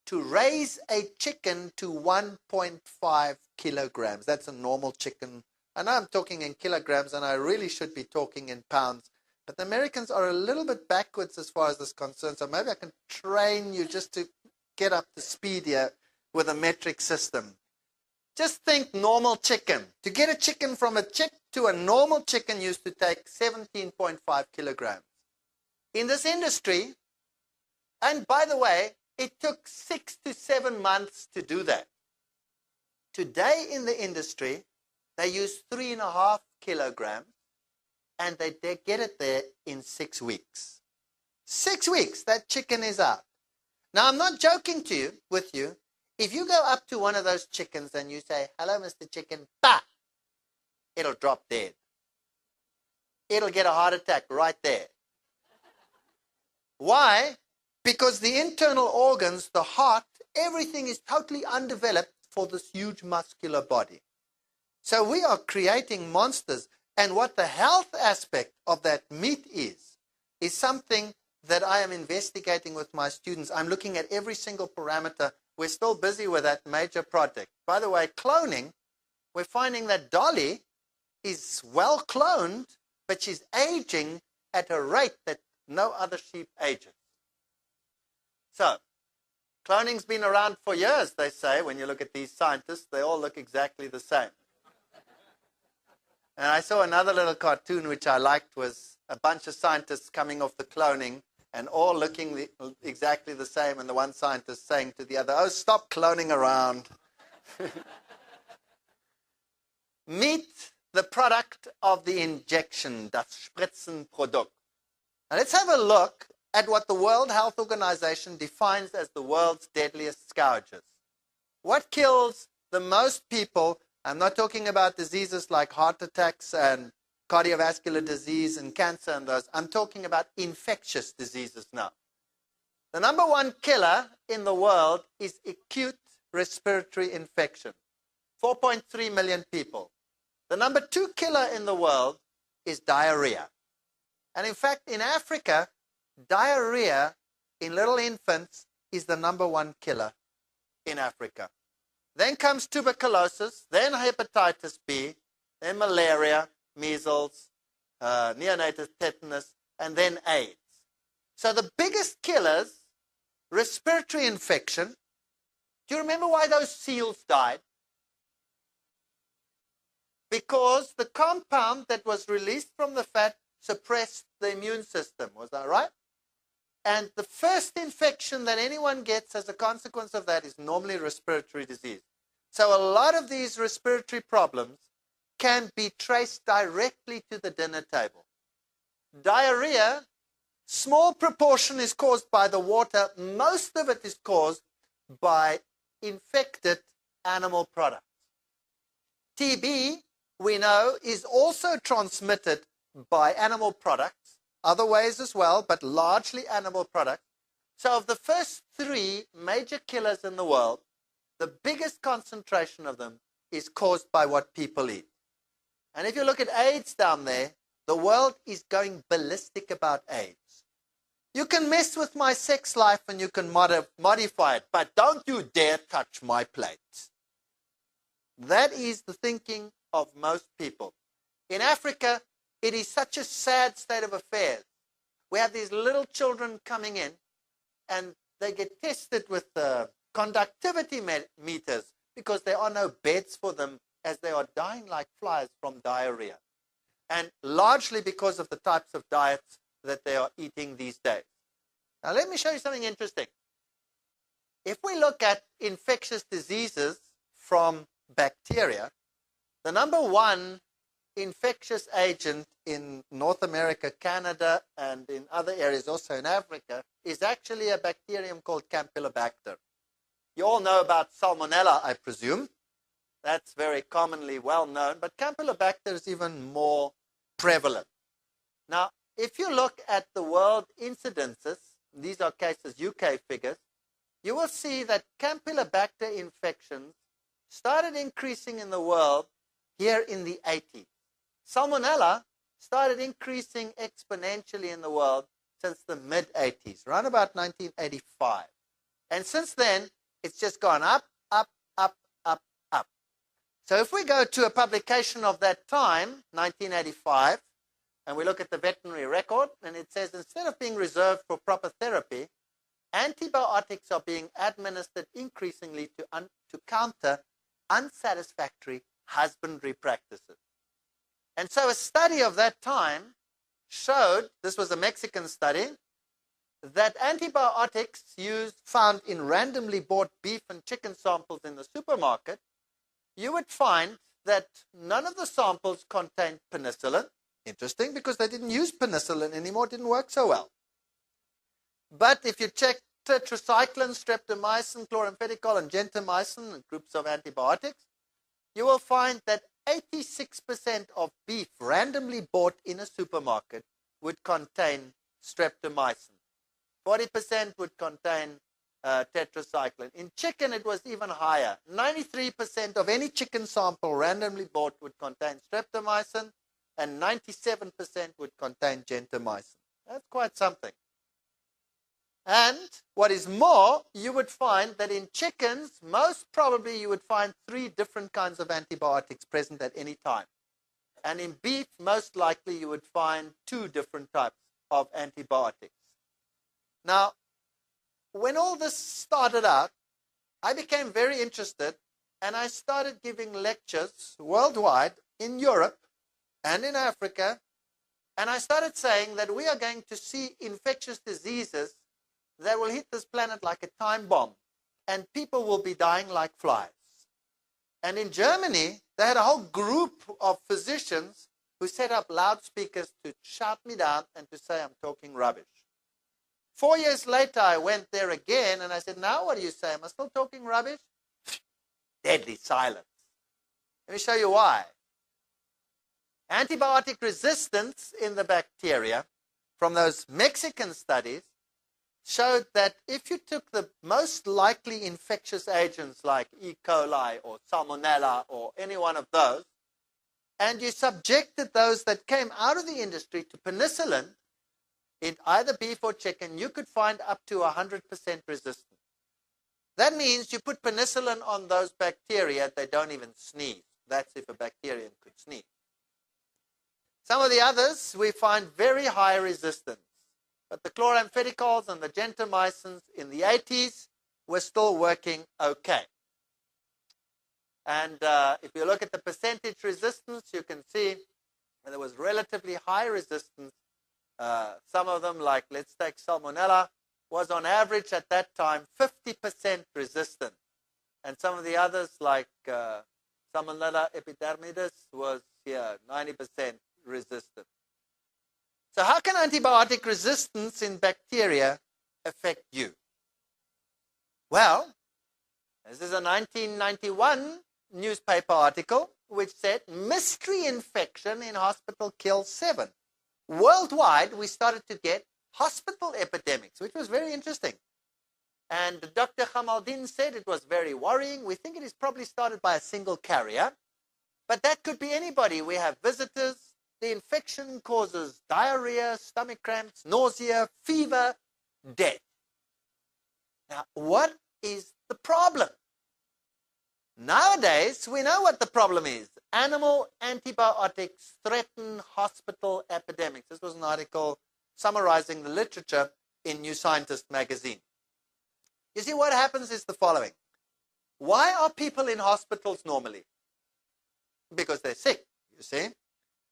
to raise a chicken to 1.5 kilograms. That's a normal chicken, I know I'm talking in kilograms, and I really should be talking in pounds. But the Americans are a little bit backwards as far as this is concerned. So maybe I can train you just to get up to speed here with a metric system. Just think normal chicken. To get a chicken from a chick to a normal chicken used to take 17.5 kilograms. In this industry, and by the way, it took 6 to 7 months to do that. Today in the industry, they use 3.5 kilograms, and they get it there in 6 weeks. 6 weeks, that chicken is out. Now, I'm not joking with you. If you go up to one of those chickens and you say, "Hello, Mr. Chicken," bah, it'll drop dead. It'll get a heart attack right there. Why? Because the internal organs, the heart, everything is totally undeveloped for this huge muscular body. So we are creating monsters. And what the health aspect of that meat is something that I am investigating with my students. I'm looking at every single parameter. We're still busy with that major project. By the way, cloning, we're finding that Dolly is well cloned, but she's aging at a rate that no other sheep ages. So, cloning's been around for years, they say. When you look at these scientists, they all look exactly the same. And I saw another little cartoon which I liked, was a bunch of scientists coming off the cloning and all looking exactly the same, and the one scientist saying to the other, "Oh, stop cloning around." Meat, the product of the injection, das Spritzenprodukt. Now let's have a look at what the World Health Organization defines as the world's deadliest scourges. What kills the most people? I'm not talking about diseases like heart attacks and cardiovascular disease and cancer and those. I'm talking about infectious diseases now. The number one killer in the world is acute respiratory infection. 4.3 million people. The number two killer in the world is diarrhea. And in fact, in Africa, diarrhea in little infants is the number one killer in Africa. Then comes tuberculosis, then hepatitis B, then malaria, measles, neonatal tetanus, and then AIDS. So the biggest killers, respiratory infection. Do you remember why those seals died? Because the compound that was released from the fat suppressed the immune system. Was that right? And the first infection that anyone gets as a consequence of that is normally respiratory disease. So a lot of these respiratory problems can be traced directly to the dinner table. Diarrhea, small proportion is caused by the water. Most of it is caused by infected animal products. TB, we know, is also transmitted by animal products, other ways as well, but largely animal products. So of the first three major killers in the world, the biggest concentration of them is caused by what people eat. And if you look at AIDS down there, the world is going ballistic about AIDS. You can mess with my sex life and you can modify it, but don't you dare touch my plate. That is the thinking of most people. In Africa, it is such a sad state of affairs. We have these little children coming in and they get tested with conductivity meters because there are no beds for them as they are dying like flies from diarrhea. And largely because of the types of diets that they are eating these days. Now let me show you something interesting. If we look at infectious diseases from bacteria, the number one infectious agent in North America, Canada, and in other areas, also in Africa, is actually a bacterium called Campylobacter. You all know about Salmonella, I presume. That's very commonly well known, but Campylobacter is even more prevalent. Now, if you look at the world incidences, these are cases UK figures, you will see that Campylobacter infections started increasing in the world here in the 80s. Salmonella started increasing exponentially in the world since the mid-80s, around about 1985. And since then, it's just gone up, up, up, up, up. So if we go to a publication of that time, 1985, and we look at the veterinary record, and it says instead of being reserved for proper therapy, antibiotics are being administered increasingly to counter unsatisfactory husbandry practices. And so a study of that time showed, this was a Mexican study, that antibiotics found in randomly bought beef and chicken samples in the supermarket, you would find that none of the samples contained penicillin. Interesting, because they didn't use penicillin anymore, it didn't work so well. But if you check tetracycline, streptomycin, chloramphenicol, and gentamicin, groups of antibiotics, you will find that 86% of beef randomly bought in a supermarket would contain streptomycin. 40% would contain tetracycline. In chicken, it was even higher. 93% of any chicken sample randomly bought would contain streptomycin, and 97% would contain gentamicin. That's quite something. And what is more, you would find that in chickens, most probably you would find 3 different kinds of antibiotics present at any time. And in beef, most likely you would find 2 different types of antibiotics. Now, when all this started out, I became very interested, and I started giving lectures worldwide in Europe and in Africa, and I started saying that we are going to see infectious diseases that will hit this planet like a time bomb, and people will be dying like flies. And in Germany, they had a whole group of physicians who set up loudspeakers to shout me down and to say I'm talking rubbish. 4 years later, I went there again, and I said, now what do you say? Am I still talking rubbish? Deadly silence. Let me show you why. Antibiotic resistance in the bacteria from those Mexican studies showed that if you took the most likely infectious agents like E. coli or Salmonella or any one of those, and you subjected those that came out of the industry to penicillin in either beef or chicken, you could find up to 100% resistance. That means you put penicillin on those bacteria, they don't even sneeze. That's if a bacterium could sneeze. Some of the others, we find very high resistance. But the chloramphenicals and the gentamicins in the 80s were still working okay. And if you look at the percentage resistance, you can see there was relatively high resistance. Some of them, like let's take Salmonella, was on average at that time 50% resistant. And some of the others, like Salmonella epidermidis, was 90% resistant. So how can antibiotic resistance in bacteria affect you? Well, this is a 1991 newspaper article which said, mystery infection in hospital kills 7. Worldwide, we started to get hospital epidemics, which was very interesting. And Dr. Hamaldin said it was very worrying. We think it is probably started by a single carrier, but that could be anybody. We have visitors. The infection causes diarrhea, stomach cramps, nausea, fever, death. Now, what is the problem? Nowadays, we know what the problem is. Animal antibiotics threaten hospital epidemics. This was an article summarizing the literature in New Scientist magazine. You see, what happens is the following. Why are people in hospitals normally? Because they're sick, you see.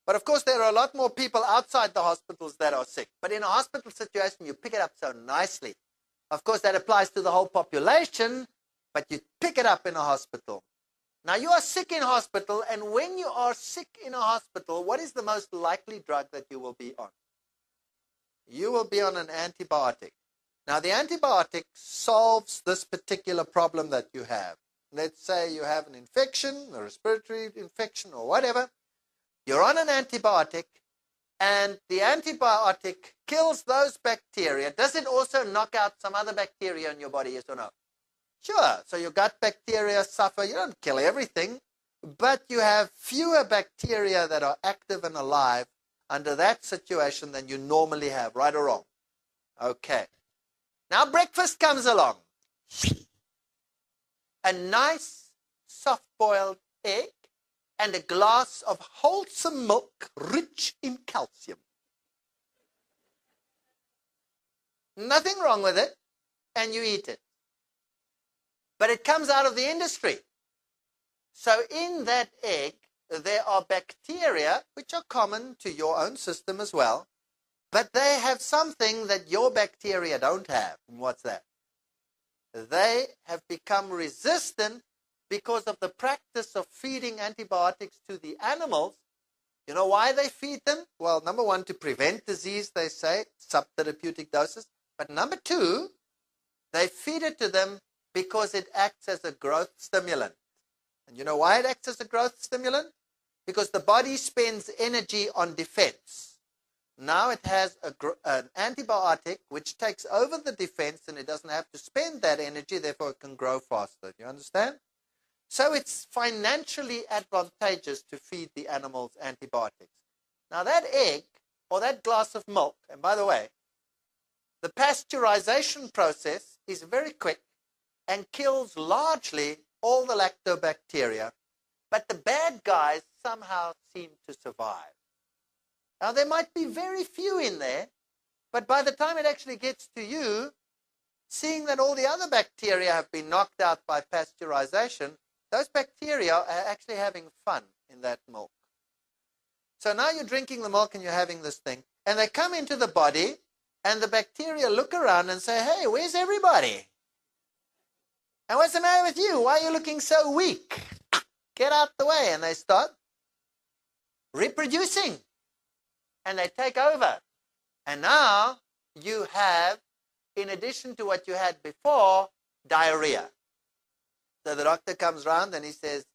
But of course, there are a lot more people outside the hospitals that are sick. But in a hospital situation, you pick it up so nicely. Of course, that applies to the whole population, but you pick it up in a hospital. Now, you are sick in hospital, and when you are sick in a hospital, what is the most likely drug that you will be on? You will be on an antibiotic. Now, the antibiotic solves this particular problem that you have. Let's say you have an infection, a respiratory infection or whatever. You're on an antibiotic, and the antibiotic kills those bacteria. Does it also knock out some other bacteria in your body, yes or no? Sure. So your gut bacteria suffer. You don't kill everything, but you have fewer bacteria that are active and alive under that situation than you normally have, right or wrong? Okay. Now breakfast comes along. A nice soft-boiled egg and a glass of wholesome milk rich in calcium. Nothing wrong with it, and you eat it. But it comes out of the industry. So in that egg, there are bacteria, which are common to your own system as well, but they have something that your bacteria don't have. And what's that? They have become resistant because of the practice of feeding antibiotics to the animals. You know why they feed them? Well, number one, to prevent disease, they say, subtherapeutic doses. But number two, they feed it to them because it acts as a growth stimulant. And you know why it acts as a growth stimulant? Because the body spends energy on defense. Now it has an antibiotic which takes over the defense, and it doesn't have to spend that energy, therefore it can grow faster. You understand? So it's financially advantageous to feed the animals antibiotics. Now that egg, or that glass of milk, and by the way, the pasteurization process is very quick and kills largely all the lactobacteria, but the bad guys somehow seem to survive. Now, there might be very few in there, but by the time it actually gets to you, seeing that all the other bacteria have been knocked out by pasteurization, those bacteria are actually having fun in that milk. So now you're drinking the milk and you're having this thing, and they come into the body, and the bacteria look around and say, hey, where's everybody? And what's the matter with you? Why are you looking so weak? Get out the way. And they start reproducing. And they take over. And now you have, in addition to what you had before, diarrhea. So the doctor comes around and he says,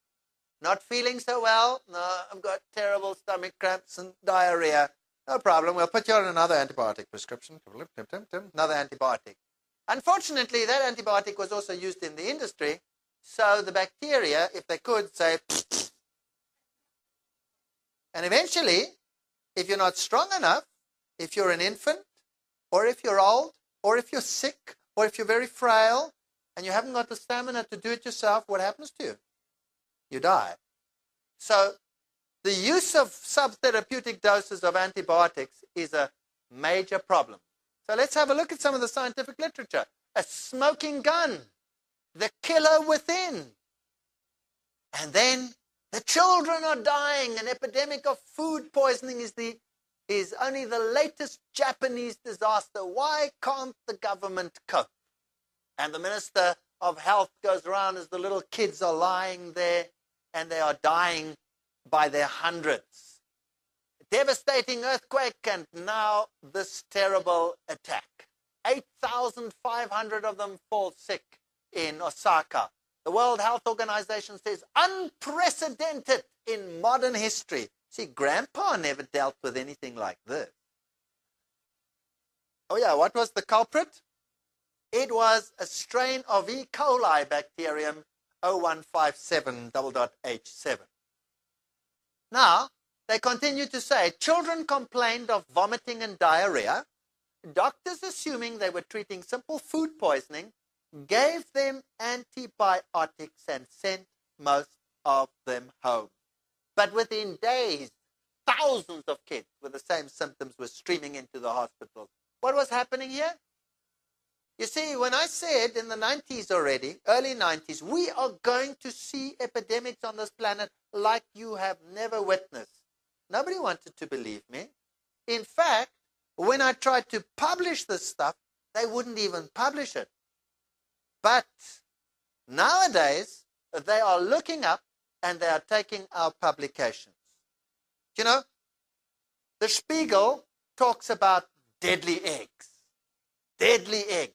not feeling so well? No, I've got terrible stomach cramps and diarrhea. No problem. We'll put you on another antibiotic prescription. Another antibiotic. Unfortunately, that antibiotic was also used in the industry. So the bacteria, if they could, say, and eventually, if you're not strong enough, if you're an infant, or if you're old, or if you're sick, or if you're very frail, and you haven't got the stamina to do it yourself, what happens to you? You die. So the use of subtherapeutic doses of antibiotics is a major problem. So let's have a look at some of the scientific literature. A smoking gun, the killer within. And then the children are dying. An epidemic of food poisoning is only the latest Japanese disaster. Why can't the government cope? And the Minister of Health goes around as the little kids are lying there and they are dying by their hundreds. Devastating earthquake, and now this terrible attack. 8,500 of them fall sick in Osaka. The World Health Organization says unprecedented in modern history. See, Grandpa never dealt with anything like this. Oh yeah, what was the culprit? It was a strain of E. coli bacterium 0157.H7. Now, they continue to say, children complained of vomiting and diarrhea. Doctors, assuming they were treating simple food poisoning, gave them antibiotics and sent most of them home. But within days, thousands of kids with the same symptoms were streaming into the hospitals. What was happening here? You see, when I said in the 90s already, early 90s, we are going to see epidemics on this planet like you have never witnessed. Nobody wanted to believe me. In fact, when I tried to publish this stuff, they wouldn't even publish it. But nowadays, they are looking up and they are taking our publications. You know, the Spiegel talks about deadly eggs. Deadly eggs.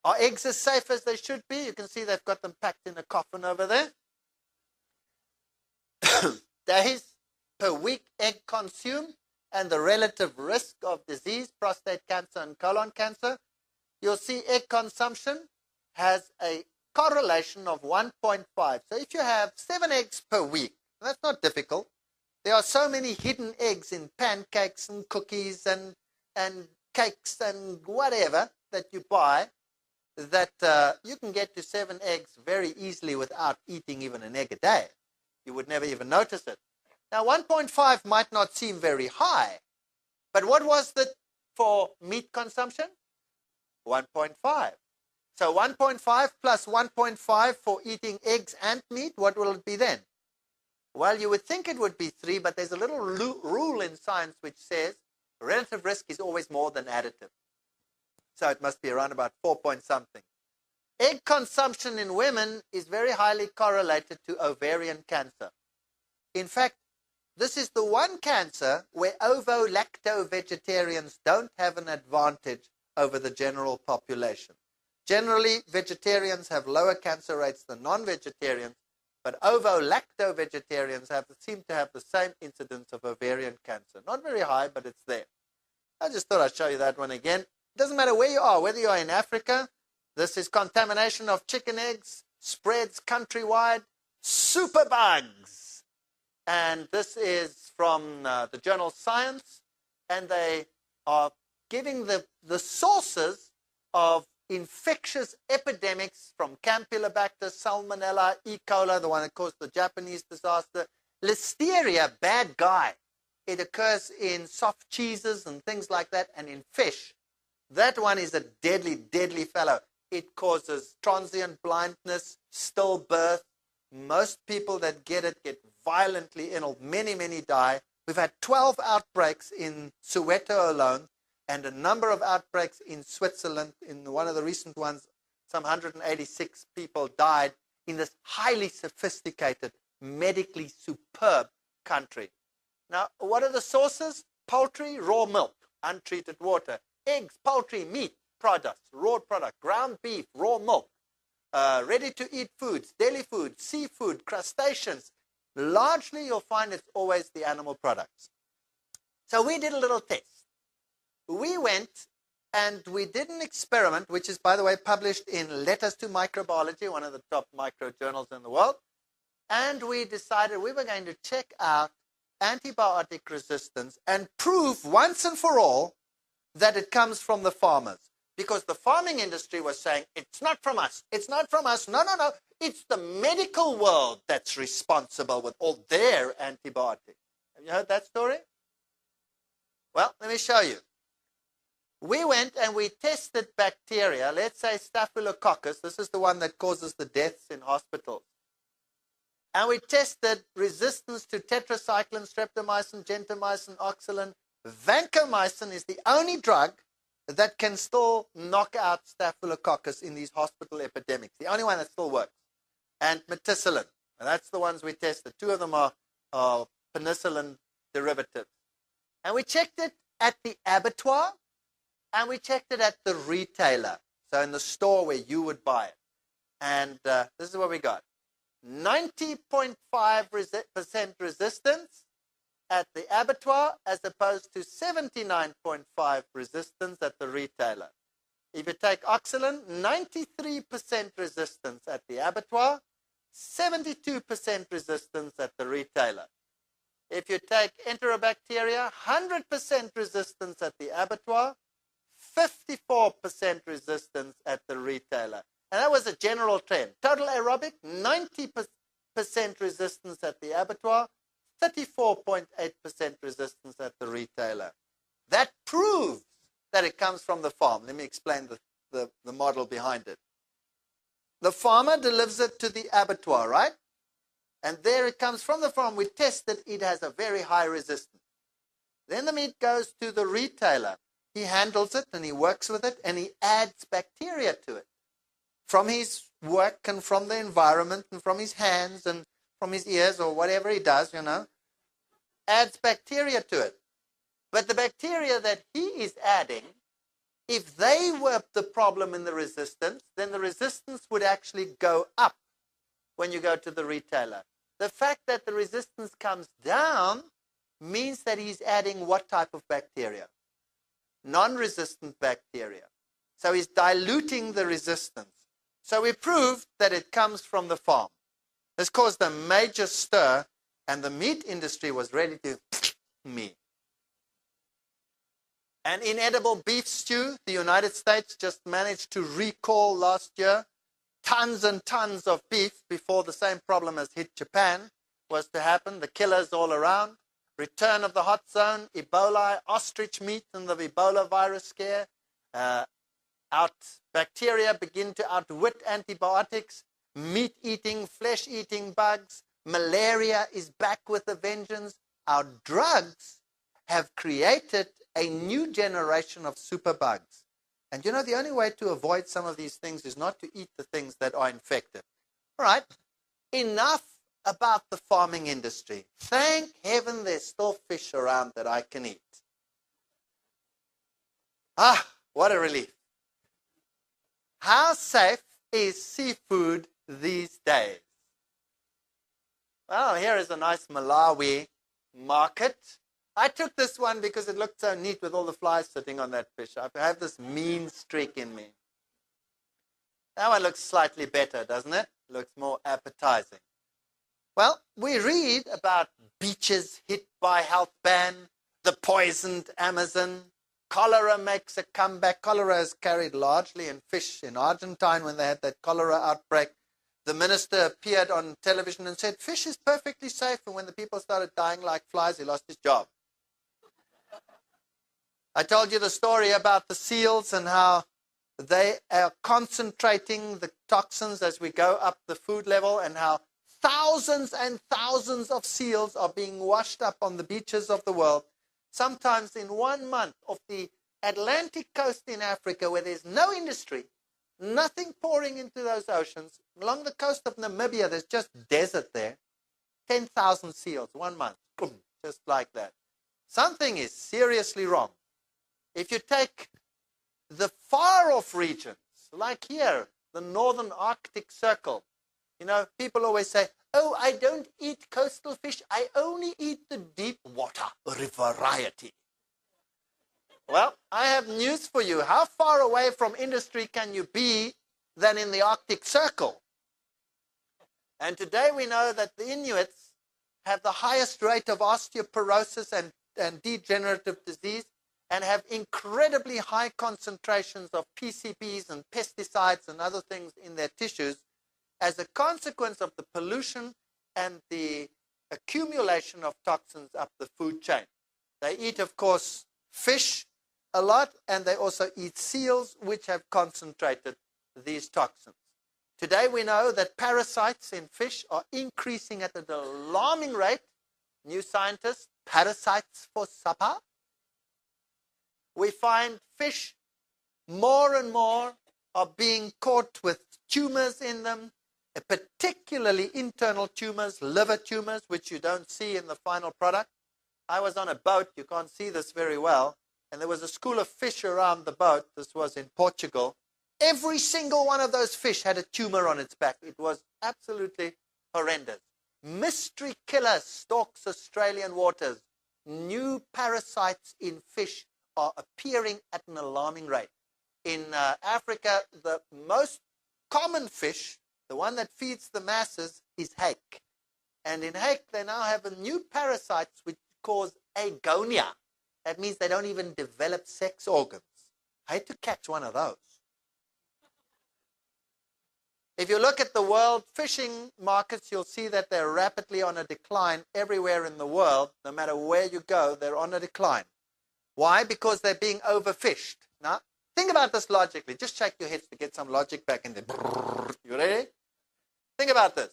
Are eggs as safe as they should be? You can see they've got them packed in a coffin over there. Days per week egg consumed and the relative risk of disease, prostate cancer and colon cancer. You'll see egg consumption has a correlation of 1.5. So if you have 7 eggs per week, that's not difficult. There are so many hidden eggs in pancakes and cookies and cakes and whatever that you buy that you can get to 7 eggs very easily without eating even an egg a day. You would never even notice it. Now, 1.5 might not seem very high, but what was it for meat consumption? 1.5. So 1.5 plus 1.5 for eating eggs and meat, what will it be then? Well, you would think it would be 3, but there's a little rule in science which says relative risk is always more than additive. So it must be around about 4 point something. Egg consumption in women is very highly correlated to ovarian cancer. In fact, this is the one cancer where ovo-lacto-vegetarians don't have an advantage over the general population. Generally, vegetarians have lower cancer rates than non-vegetarians, but ovo-lacto-vegetarians seem to have the same incidence of ovarian cancer. Not very high, but it's there. I just thought I'd show you that one again. It doesn't matter where you are, whether you are in Africa. This is contamination of chicken eggs, spreads countrywide, superbugs. And this is from the journal Science, and they are giving the sources of infectious epidemics from Campylobacter, Salmonella, E. coli, the one that caused the Japanese disaster, Listeria, bad guy. It occurs in soft cheeses and things like that, and in fish. That one is a deadly, deadly fellow. It causes transient blindness, stillbirth. Most people that get it get violently ill. Many, many die. We've had 12 outbreaks in Soweto alone, and a number of outbreaks in Switzerland. In one of the recent ones, some 186 people died in this highly sophisticated, medically superb country. Now, what are the sources? Poultry, raw milk, untreated water. Eggs, poultry, meat products, raw product, ground beef, raw milk, ready-to-eat foods, deli food, seafood, crustaceans. Largely, you'll find it's always the animal products. So we did a little test. We went and we did an experiment, which is, by the way, published in Letters to Microbiology, one of the top micro journals in the world. And we decided we were going to check out antibiotic resistance and prove once and for all that it comes from the farmers. Because the farming industry was saying, it's not from us, it's not from us, no, it's the medical world that's responsible with all their antibiotics. Have you heard that story? Well, let me show you. We went and we tested bacteria, let's say Staphylococcus, this is the one that causes the deaths in hospitals. And we tested resistance to tetracycline, streptomycin, gentamicin, oxalin. Vancomycin is the only drug that can still knock out Staphylococcus in these hospital epidemics. The only one that still works. And methicillin. And that's the ones we tested. 2 of them are penicillin derivatives. And we checked it at the abattoir, and we checked it at the retailer. So in the store where you would buy it. And this is what we got. 90.5% resistance at the abattoir as opposed to 79.5% resistance at the retailer. If you take oxalin, 93% resistance at the abattoir, 72% resistance at the retailer. If you take enterobacteria, 100% resistance at the abattoir, 54% resistance at the retailer. And that was a general trend. Total aerobic, 90% resistance at the abattoir, 34.8% resistance at the retailer. That proves that it comes from the farm. Let me explain the model behind it. The farmer delivers it to the abattoir, right? And there it comes from the farm. We tested it has a very high resistance. Then the meat goes to the retailer. He handles it and he works with it and he adds bacteria to it. From his work and from the environment and from his hands and from his ears or whatever he does, adds bacteria to it. But the bacteria that he is adding, if they were the problem in the resistance, then the resistance would actually go up when you go to the retailer. The fact that the resistance comes down means that he's adding what type of bacteria? Non-resistant bacteria. So he's diluting the resistance. So we proved that it comes from the farm. This caused a major stir, and the meat industry was ready to me. And inedible beef stew, the United States just managed to recall last year tons and tons of beef before the same problem has hit Japan. was to happen, the killers all around, return of the hot zone, Ebola, ostrich meat and the Ebola virus scare, bacteria begin to outwit antibiotics, meat-eating, flesh-eating bugs, malaria is back with a vengeance. Our drugs have created a new generation of superbugs. And you know, the only way to avoid some of these things is not to eat the things that are infected. All right, enough about the farming industry. Thank heaven there's still fish around that I can eat. Ah, what a relief. How safe is seafood these days? Well, here is a nice Malawi market. I took this one because it looked so neat with all the flies sitting on that fish. I have this mean streak in me. That one looks slightly better, doesn't it? Looks more appetizing. Well, we read about beaches hit by health ban, the poisoned Amazon, cholera makes a comeback. Cholera is carried largely in fish in Argentina when they had that cholera outbreak. The minister appeared on television and said, fish is perfectly safe. And when the people started dying like flies, he lost his job. I told you the story about the seals and how they are concentrating the toxins as we go up the food level, and how thousands and thousands of seals are being washed up on the beaches of the world, sometimes in 1 month, off the Atlantic coast in Africa, where there's no industry, nothing pouring into those oceans. Along the coast of Namibia, there's just desert there. 10,000 seals, 1 month, boom, just like that. Something is seriously wrong. If you take the far-off regions, like here, the northern Arctic Circle, you know, people always say, oh, I don't eat coastal fish, I only eat the deep water variety. Well, I have news for you. How far away from industry can you be than in the Arctic Circle? And today we know that the Inuits have the highest rate of osteoporosis and degenerative disease, and have incredibly high concentrations of PCBs and pesticides and other things in their tissues as a consequence of the pollution and the accumulation of toxins up the food chain. They eat, of course, fish a lot, and they also eat seals, which have concentrated these toxins. Today we know that parasites in fish are increasing at an alarming rate. New scientists, parasites for supper. We find fish more and more are being caught with tumors in them, particularly internal tumors, liver tumors, which you don't see in the final product. I was on a boat, you can't see this very well, and there was a school of fish around the boat. This was in Portugal. Every single one of those fish had a tumor on its back. It was absolutely horrendous. Mystery killer stalks Australian waters. New parasites in fish are appearing at an alarming rate. In Africa, the most common fish, the one that feeds the masses, is hake. And in hake, they now have a new parasites which cause agonia. That means they don't even develop sex organs. I had to catch one of those. If you look at the world fishing markets, you'll see that they're rapidly on a decline everywhere in the world. No matter where you go, they're on a decline. Why? Because they're being overfished. Now, think about this logically. Just shake your heads to get some logic back in there. You ready? Think about this.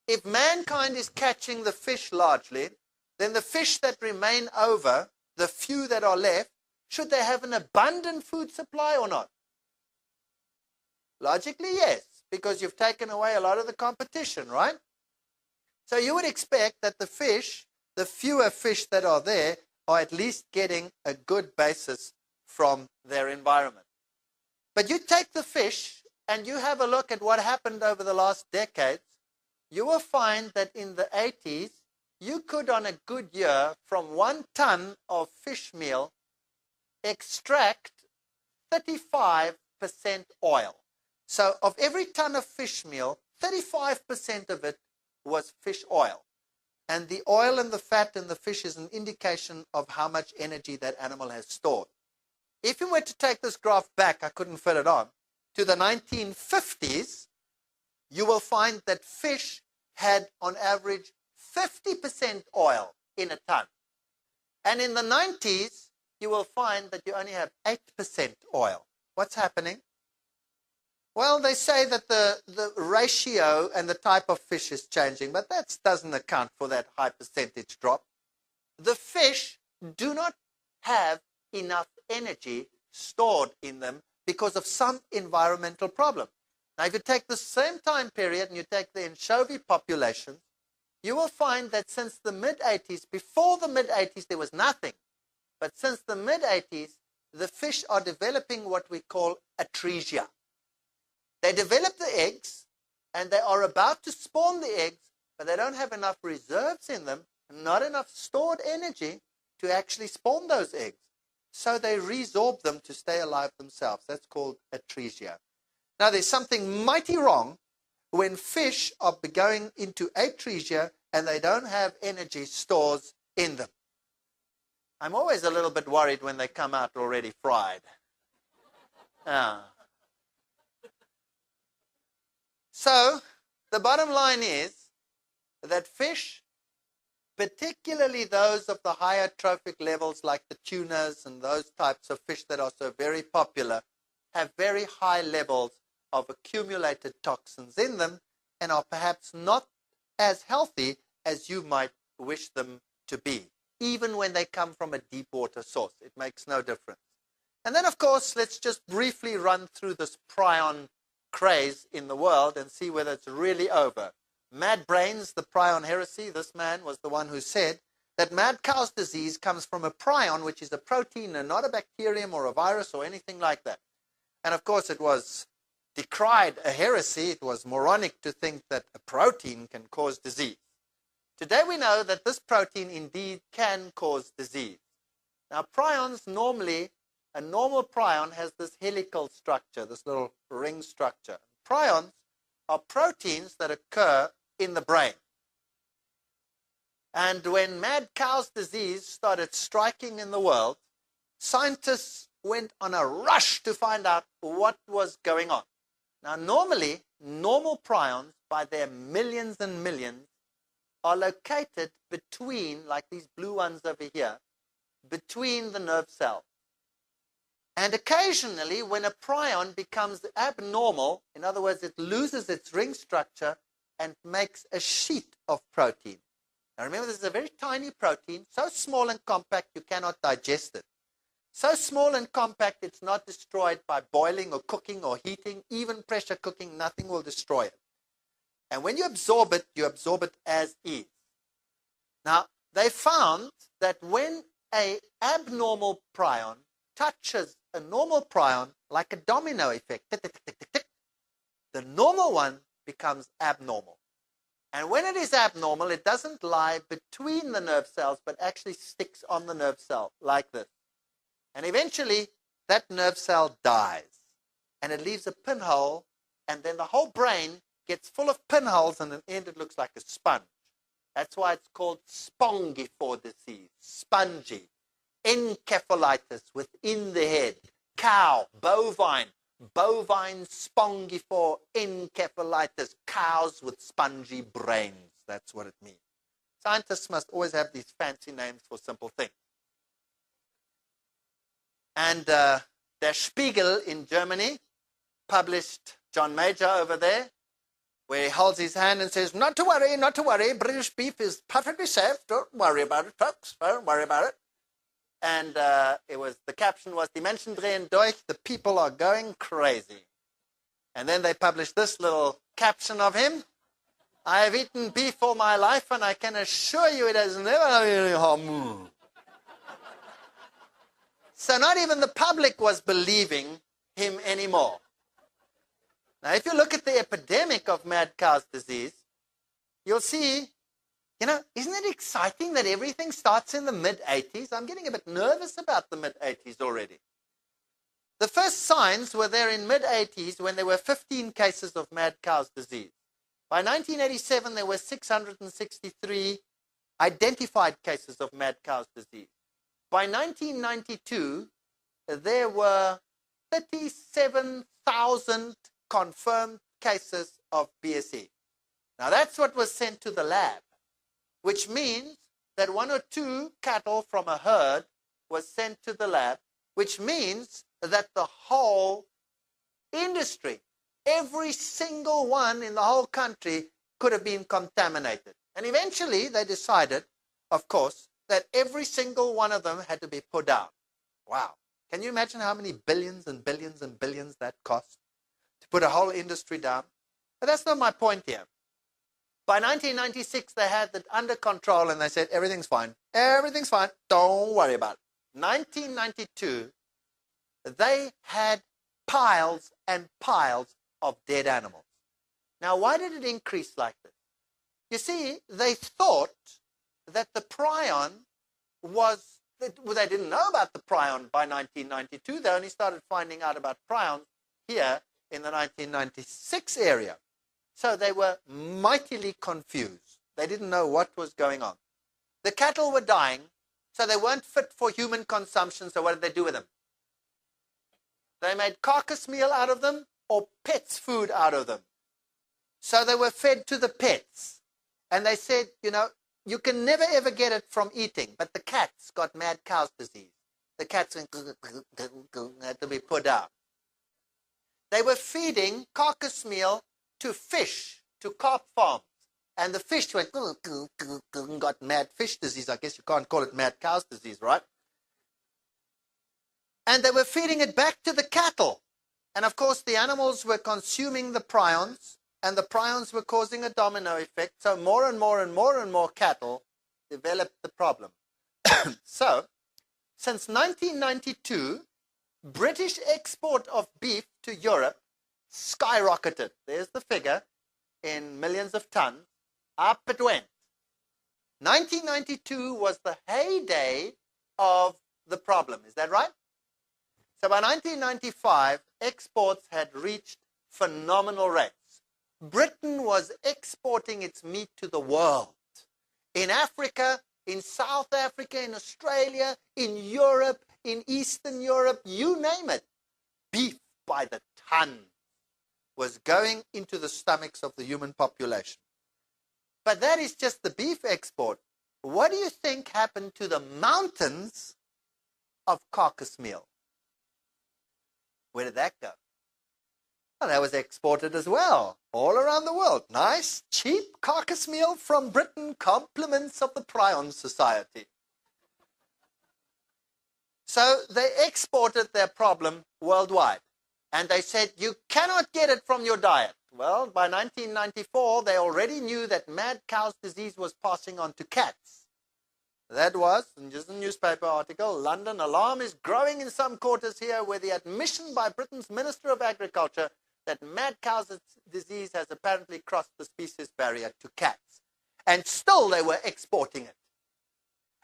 If mankind is catching the fish largely, then the fish that remain over, the few that are left, should they have an abundant food supply or not? Logically, yes, because you've taken away a lot of the competition, right? So you would expect that the fish, the fewer fish that are there, are at least getting a good basis from their environment. But you take the fish and you have a look at what happened over the last decades, you will find that in the 80s, you could, on a good year, from 1 ton of fish meal, extract 35% oil. So of every ton of fish meal, 35% of it was fish oil. And the oil and the fat in the fish is an indication of how much energy that animal has stored. If you were to take this graph back, I couldn't fit it on, to the 1950s, you will find that fish had on average 50% oil in a ton. And in the 90s, you will find that you only have 8% oil. What's happening? Well, they say that the ratio and the type of fish is changing, but that doesn't account for that high percentage drop. The fish do not have enough energy stored in them because of some environmental problem. Now, if you take the same time period and you take the anchovy population, you will find that since the mid-80s, before the mid-80s, there was nothing. But since the mid-80s, the fish are developing what we call atresia. They develop the eggs, and they are about to spawn the eggs, but they don't have enough reserves in them, not enough stored energy to actually spawn those eggs. So they resorb them to stay alive themselves. That's called atresia. Now, there's something mighty wrong when fish are going into atresia and they don't have energy stores in them. I'm always a little bit worried when they come out already fried. So, the bottom line is that fish, particularly those of the higher trophic levels like the tunas and those types of fish that are so very popular, have very high levels of accumulated toxins in them and are perhaps not as healthy as you might wish them to be, even when they come from a deep water source. It makes no difference. And then, of course, let's just briefly run through this prion craze in the world and see whether it's really over. Mad Brains, the prion heresy, this man was the one who said that mad cow's disease comes from a prion, which is a protein and not a bacterium or a virus or anything like that. And of course it was decried a heresy. It was moronic to think that a protein can cause disease. Today we know that this protein indeed can cause disease. Now prions normally, a normal prion has this helical structure, this little ring structure. Prions are proteins that occur in the brain. And when mad cow's disease started striking in the world, scientists went on a rush to find out what was going on. Now normally, normal prions, by their millions and millions, are located between, like these blue ones over here, between the nerve cells. And occasionally, when a prion becomes abnormal, in other words, it loses its ring structure and makes a sheet of protein. Now remember, this is a very tiny protein, so small and compact you cannot digest it. So small and compact it's not destroyed by boiling or cooking or heating, even pressure cooking, nothing will destroy it. And when you absorb it as is. Now, they found that when an abnormal prion touches a normal prion, like a domino effect, tick, tick, tick, tick, tick, the normal one becomes abnormal. And when it is abnormal, it doesn't lie between the nerve cells, but actually sticks on the nerve cell, like this. And eventually, that nerve cell dies. And it leaves a pinhole, and then the whole brain gets full of pinholes, and in the end, it looks like a sponge. That's why it's called spongiform disease, spongy. Encephalitis within the head, cow, bovine spongiform encephalitis, cows with spongy brains. That's what it means. Scientists must always have these fancy names for simple things. And Der Spiegel in Germany published John Major over there, where he holds his hand and says, not to worry, British beef is perfectly safe. Don't worry about it, folks. Don't worry about it. And the caption was, Die Menschen drehen durch, the people are going crazy. And then they published this little caption of him. I have eaten beef all my life, and I can assure you it has never done any harm. So not even the public was believing him anymore. Now, if you look at the epidemic of mad cow's disease, you'll see, isn't it exciting that everything starts in the mid-80s? I'm getting a bit nervous about the mid-80s already. The first signs were there in mid-80s when there were 15 cases of mad cow's disease. By 1987, there were 663 identified cases of mad cow's disease. By 1992, there were 37,000 confirmed cases of BSE. Now, that's what was sent to the lab. which means that 1 or 2 cattle from a herd was sent to the lab, which means that the whole industry, every single one in the whole country could have been contaminated. And eventually they decided, of course, that every single one of them had to be put down. Wow. Can you imagine how many billions and billions and billions that cost to put a whole industry down? But that's not my point here. By 1996, they had that under control and they said, everything's fine. Everything's fine. Don't worry about it. 1992, they had piles and piles of dead animals. Now, why did it increase like this? You see, they thought that the prion was, well, they didn't know about the prion by 1992. They only started finding out about prions here in the 1996 area. So they were mightily confused. They didn't know what was going on. The cattle were dying, so they weren't fit for human consumption. So what did they do with them? They made carcass meal out of them or pets' food out of them. So they were fed to the pets. And they said, you know, you can never ever get it from eating, but the cats got mad cow's disease. The cats went, had to be put out. They were feeding carcass meal to fish, to carp farms. And the fish went, got mad fish disease. I guess you can't call it mad cow's disease, right? And they were feeding it back to the cattle. And of course, the animals were consuming the prions, and the prions were causing a domino effect. So more and more and more and more cattle developed the problem. So, since 1992, British export of beef to Europe skyrocketed. There's the figure in millions of tons. Up it went. 1992 was the heyday of the problem. Is that right? So by 1995, exports had reached phenomenal rates. Britain was exporting its meat to the world. In Africa, in South Africa, in Australia, in Europe, in Eastern Europe, you name it. Beef by the ton was going into the stomachs of the human population. But that is just the beef export. What do you think happened to the mountains of carcass meal? Where did that go? Well, that was exported as well, all around the world. Nice, cheap carcass meal from Britain, compliments of the Prion Society. So they exported their problem worldwide. And they said, you cannot get it from your diet. Well, by 1994, they already knew that mad cow's disease was passing on to cats. That was, in just a newspaper article, London alarm is growing in some quarters here where the admission by Britain's Minister of Agriculture that mad cow's disease has apparently crossed the species barrier to cats. And still they were exporting it.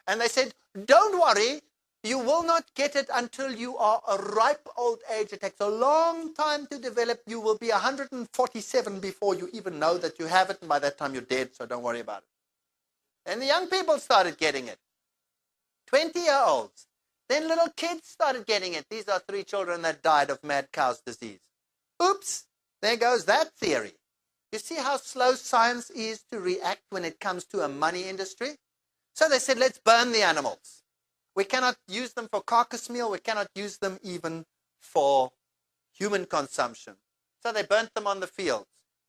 And they said, don't worry, you will not get it until you are a ripe old age. It takes a long time to develop. You will be 147 before you even know that you have it, and by that time you're dead, so don't worry about it. And the young people started getting it. 20-year-olds. Then little kids started getting it. These are 3 children that died of mad cow's disease. Oops, there goes that theory. You see how slow science is to react when it comes to a money industry? So they said, let's burn the animals. We cannot use them for carcass meal. We cannot use them even for human consumption. So they burnt them on the fields.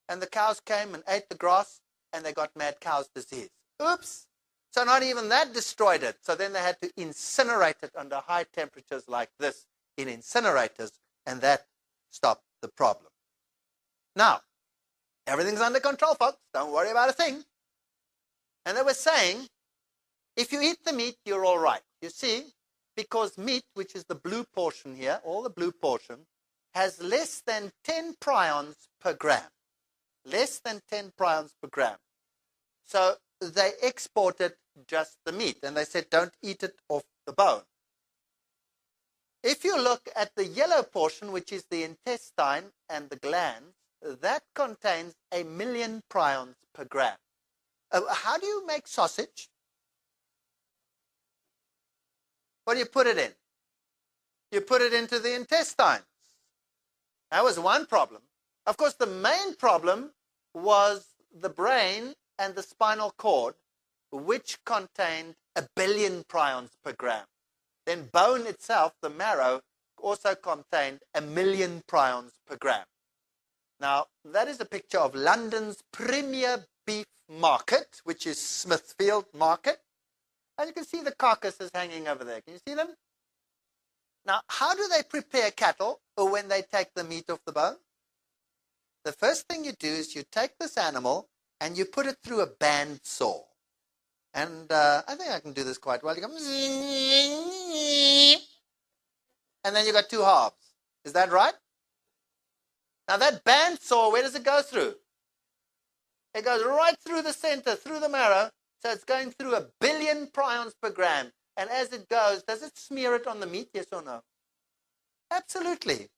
And the cows came and ate the grass, and they got mad cow's disease. Oops. So not even that destroyed it. So then they had to incinerate it under high temperatures like this in incinerators, and that stopped the problem. Now, everything's under control, folks. Don't worry about a thing. And they were saying, if you eat the meat, you're all right. You see, because meat, which is the blue portion here, all the blue portion, has less than 10 prions per gram. Less than 10 prions per gram. So they exported just the meat, and they said, don't eat it off the bone. If you look at the yellow portion, which is the intestine and the glands, that contains 1 million prions per gram. How do you make sausage? What do you put it in? You put it into the intestines. That was one problem. Of course, the main problem was the brain and the spinal cord, which contained 1 billion prions per gram. Then bone itself, the marrow, also contained 1 million prions per gram. Now, that is a picture of London's premier beef market, which is Smithfield Market. And you can see the carcasses hanging over there. Can you see them? Now, how do they prepare cattle or when they take the meat off the bone? The first thing you do is you take this animal and you put it through a band saw. And I think I can do this quite well. You go, and then you got 2 halves. Is that right? Now that band saw, where does it go through? It goes right through the center, through the marrow. So it's going through 1 billion prions per gram. And as it goes, does it smear it on the meat, yes or no? Absolutely.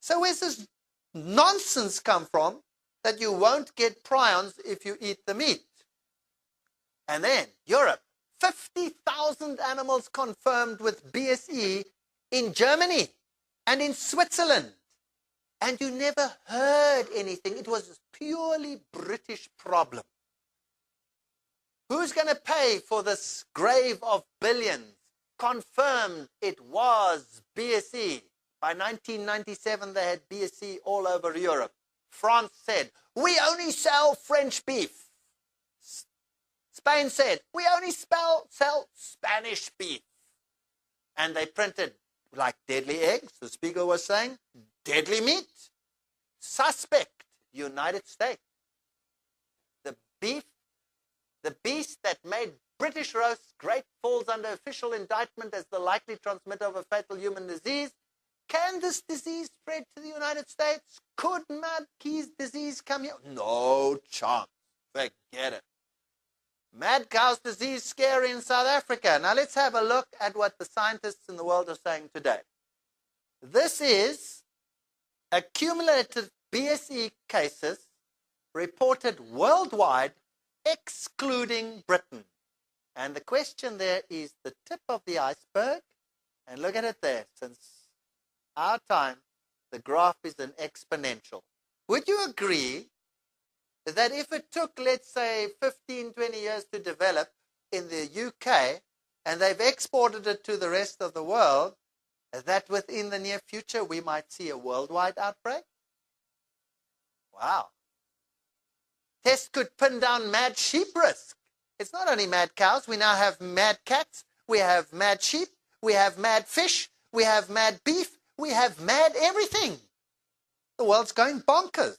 So where's this nonsense come from that you won't get prions if you eat the meat? And then Europe, 50,000 animals confirmed with BSE in Germany and in Switzerland. And you never heard anything. It was a purely British problem. Who's going to pay for this grave of billions? Confirmed it was BSE. By 1997, they had BSE all over Europe. France said, we only sell French beef. Spain said, we only sell Spanish beef. And they printed like deadly eggs, the Spiegel was saying, deadly meat. Suspect, United States. The beast that made British roast great falls under official indictment as the likely transmitter of a fatal human disease. Can this disease spread to the United States? Could mad cow's disease come here? No chance. Forget it. Mad cow's disease scary in South Africa. Now let's have a look at what the scientists in the world are saying today. This is accumulated BSE cases reported worldwide, excluding Britain. And the question there is the tip of the iceberg. And look at it there. Since our time, the graph is an exponential. Would you agree that if it took, let's say, 15, 20 years to develop in the UK, and they've exported it to the rest of the world, that within the near future we might see a worldwide outbreak? Wow. Test could pin down mad sheep risk. It's not only mad cows. We now have mad cats. We have mad sheep. We have mad fish. We have mad beef. We have mad everything. The world's going bonkers.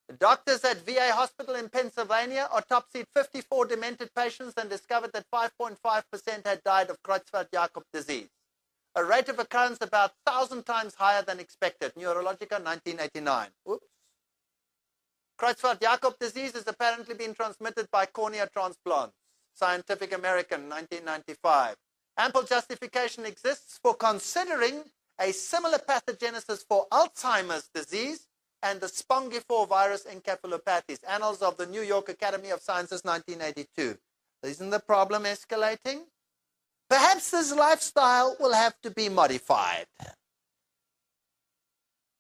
The doctors at VA Hospital in Pennsylvania autopsied 54 demented patients and discovered that 5.5% had died of Creutzfeldt-Jakob disease. A rate of occurrence about 1,000 times higher than expected. Neurologica, 1989. Oops. Creutzfeldt-Jakob disease has apparently been transmitted by cornea transplants. Scientific American, 1995. Ample justification exists for considering a similar pathogenesis for Alzheimer's disease and the spongiform virus encephalopathies. Annals of the New York Academy of Sciences, 1982. Isn't the problem escalating? Perhaps this lifestyle will have to be modified.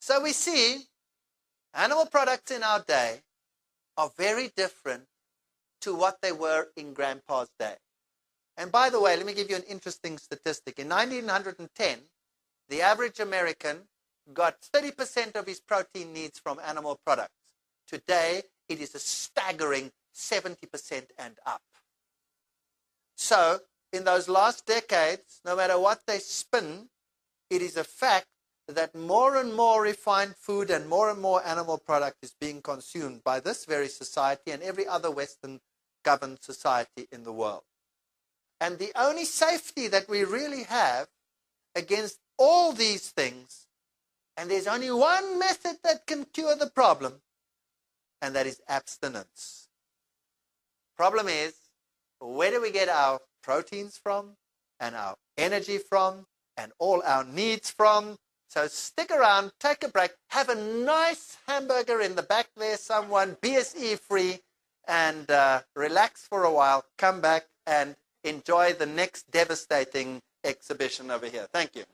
So we see animal products in our day are very different to what they were in Grandpa's day. And by the way, let me give you an interesting statistic. In 1910, the average American got 30% of his protein needs from animal products. Today, it is a staggering 70% and up. So, in those last decades, no matter what they spin, it is a fact that more and more refined food and more animal product is being consumed by this very society and every other Western governed society in the world. And the only safety that we really have against all these things, and there's only one method that can cure the problem, and that is abstinence. Problem is, where do we get our proteins from, and our energy from, and all our needs from? So stick around, take a break, have a nice hamburger in the back there, someone, BSE free, and relax for a while, come back and enjoy the next devastating exhibition over here. Thank you.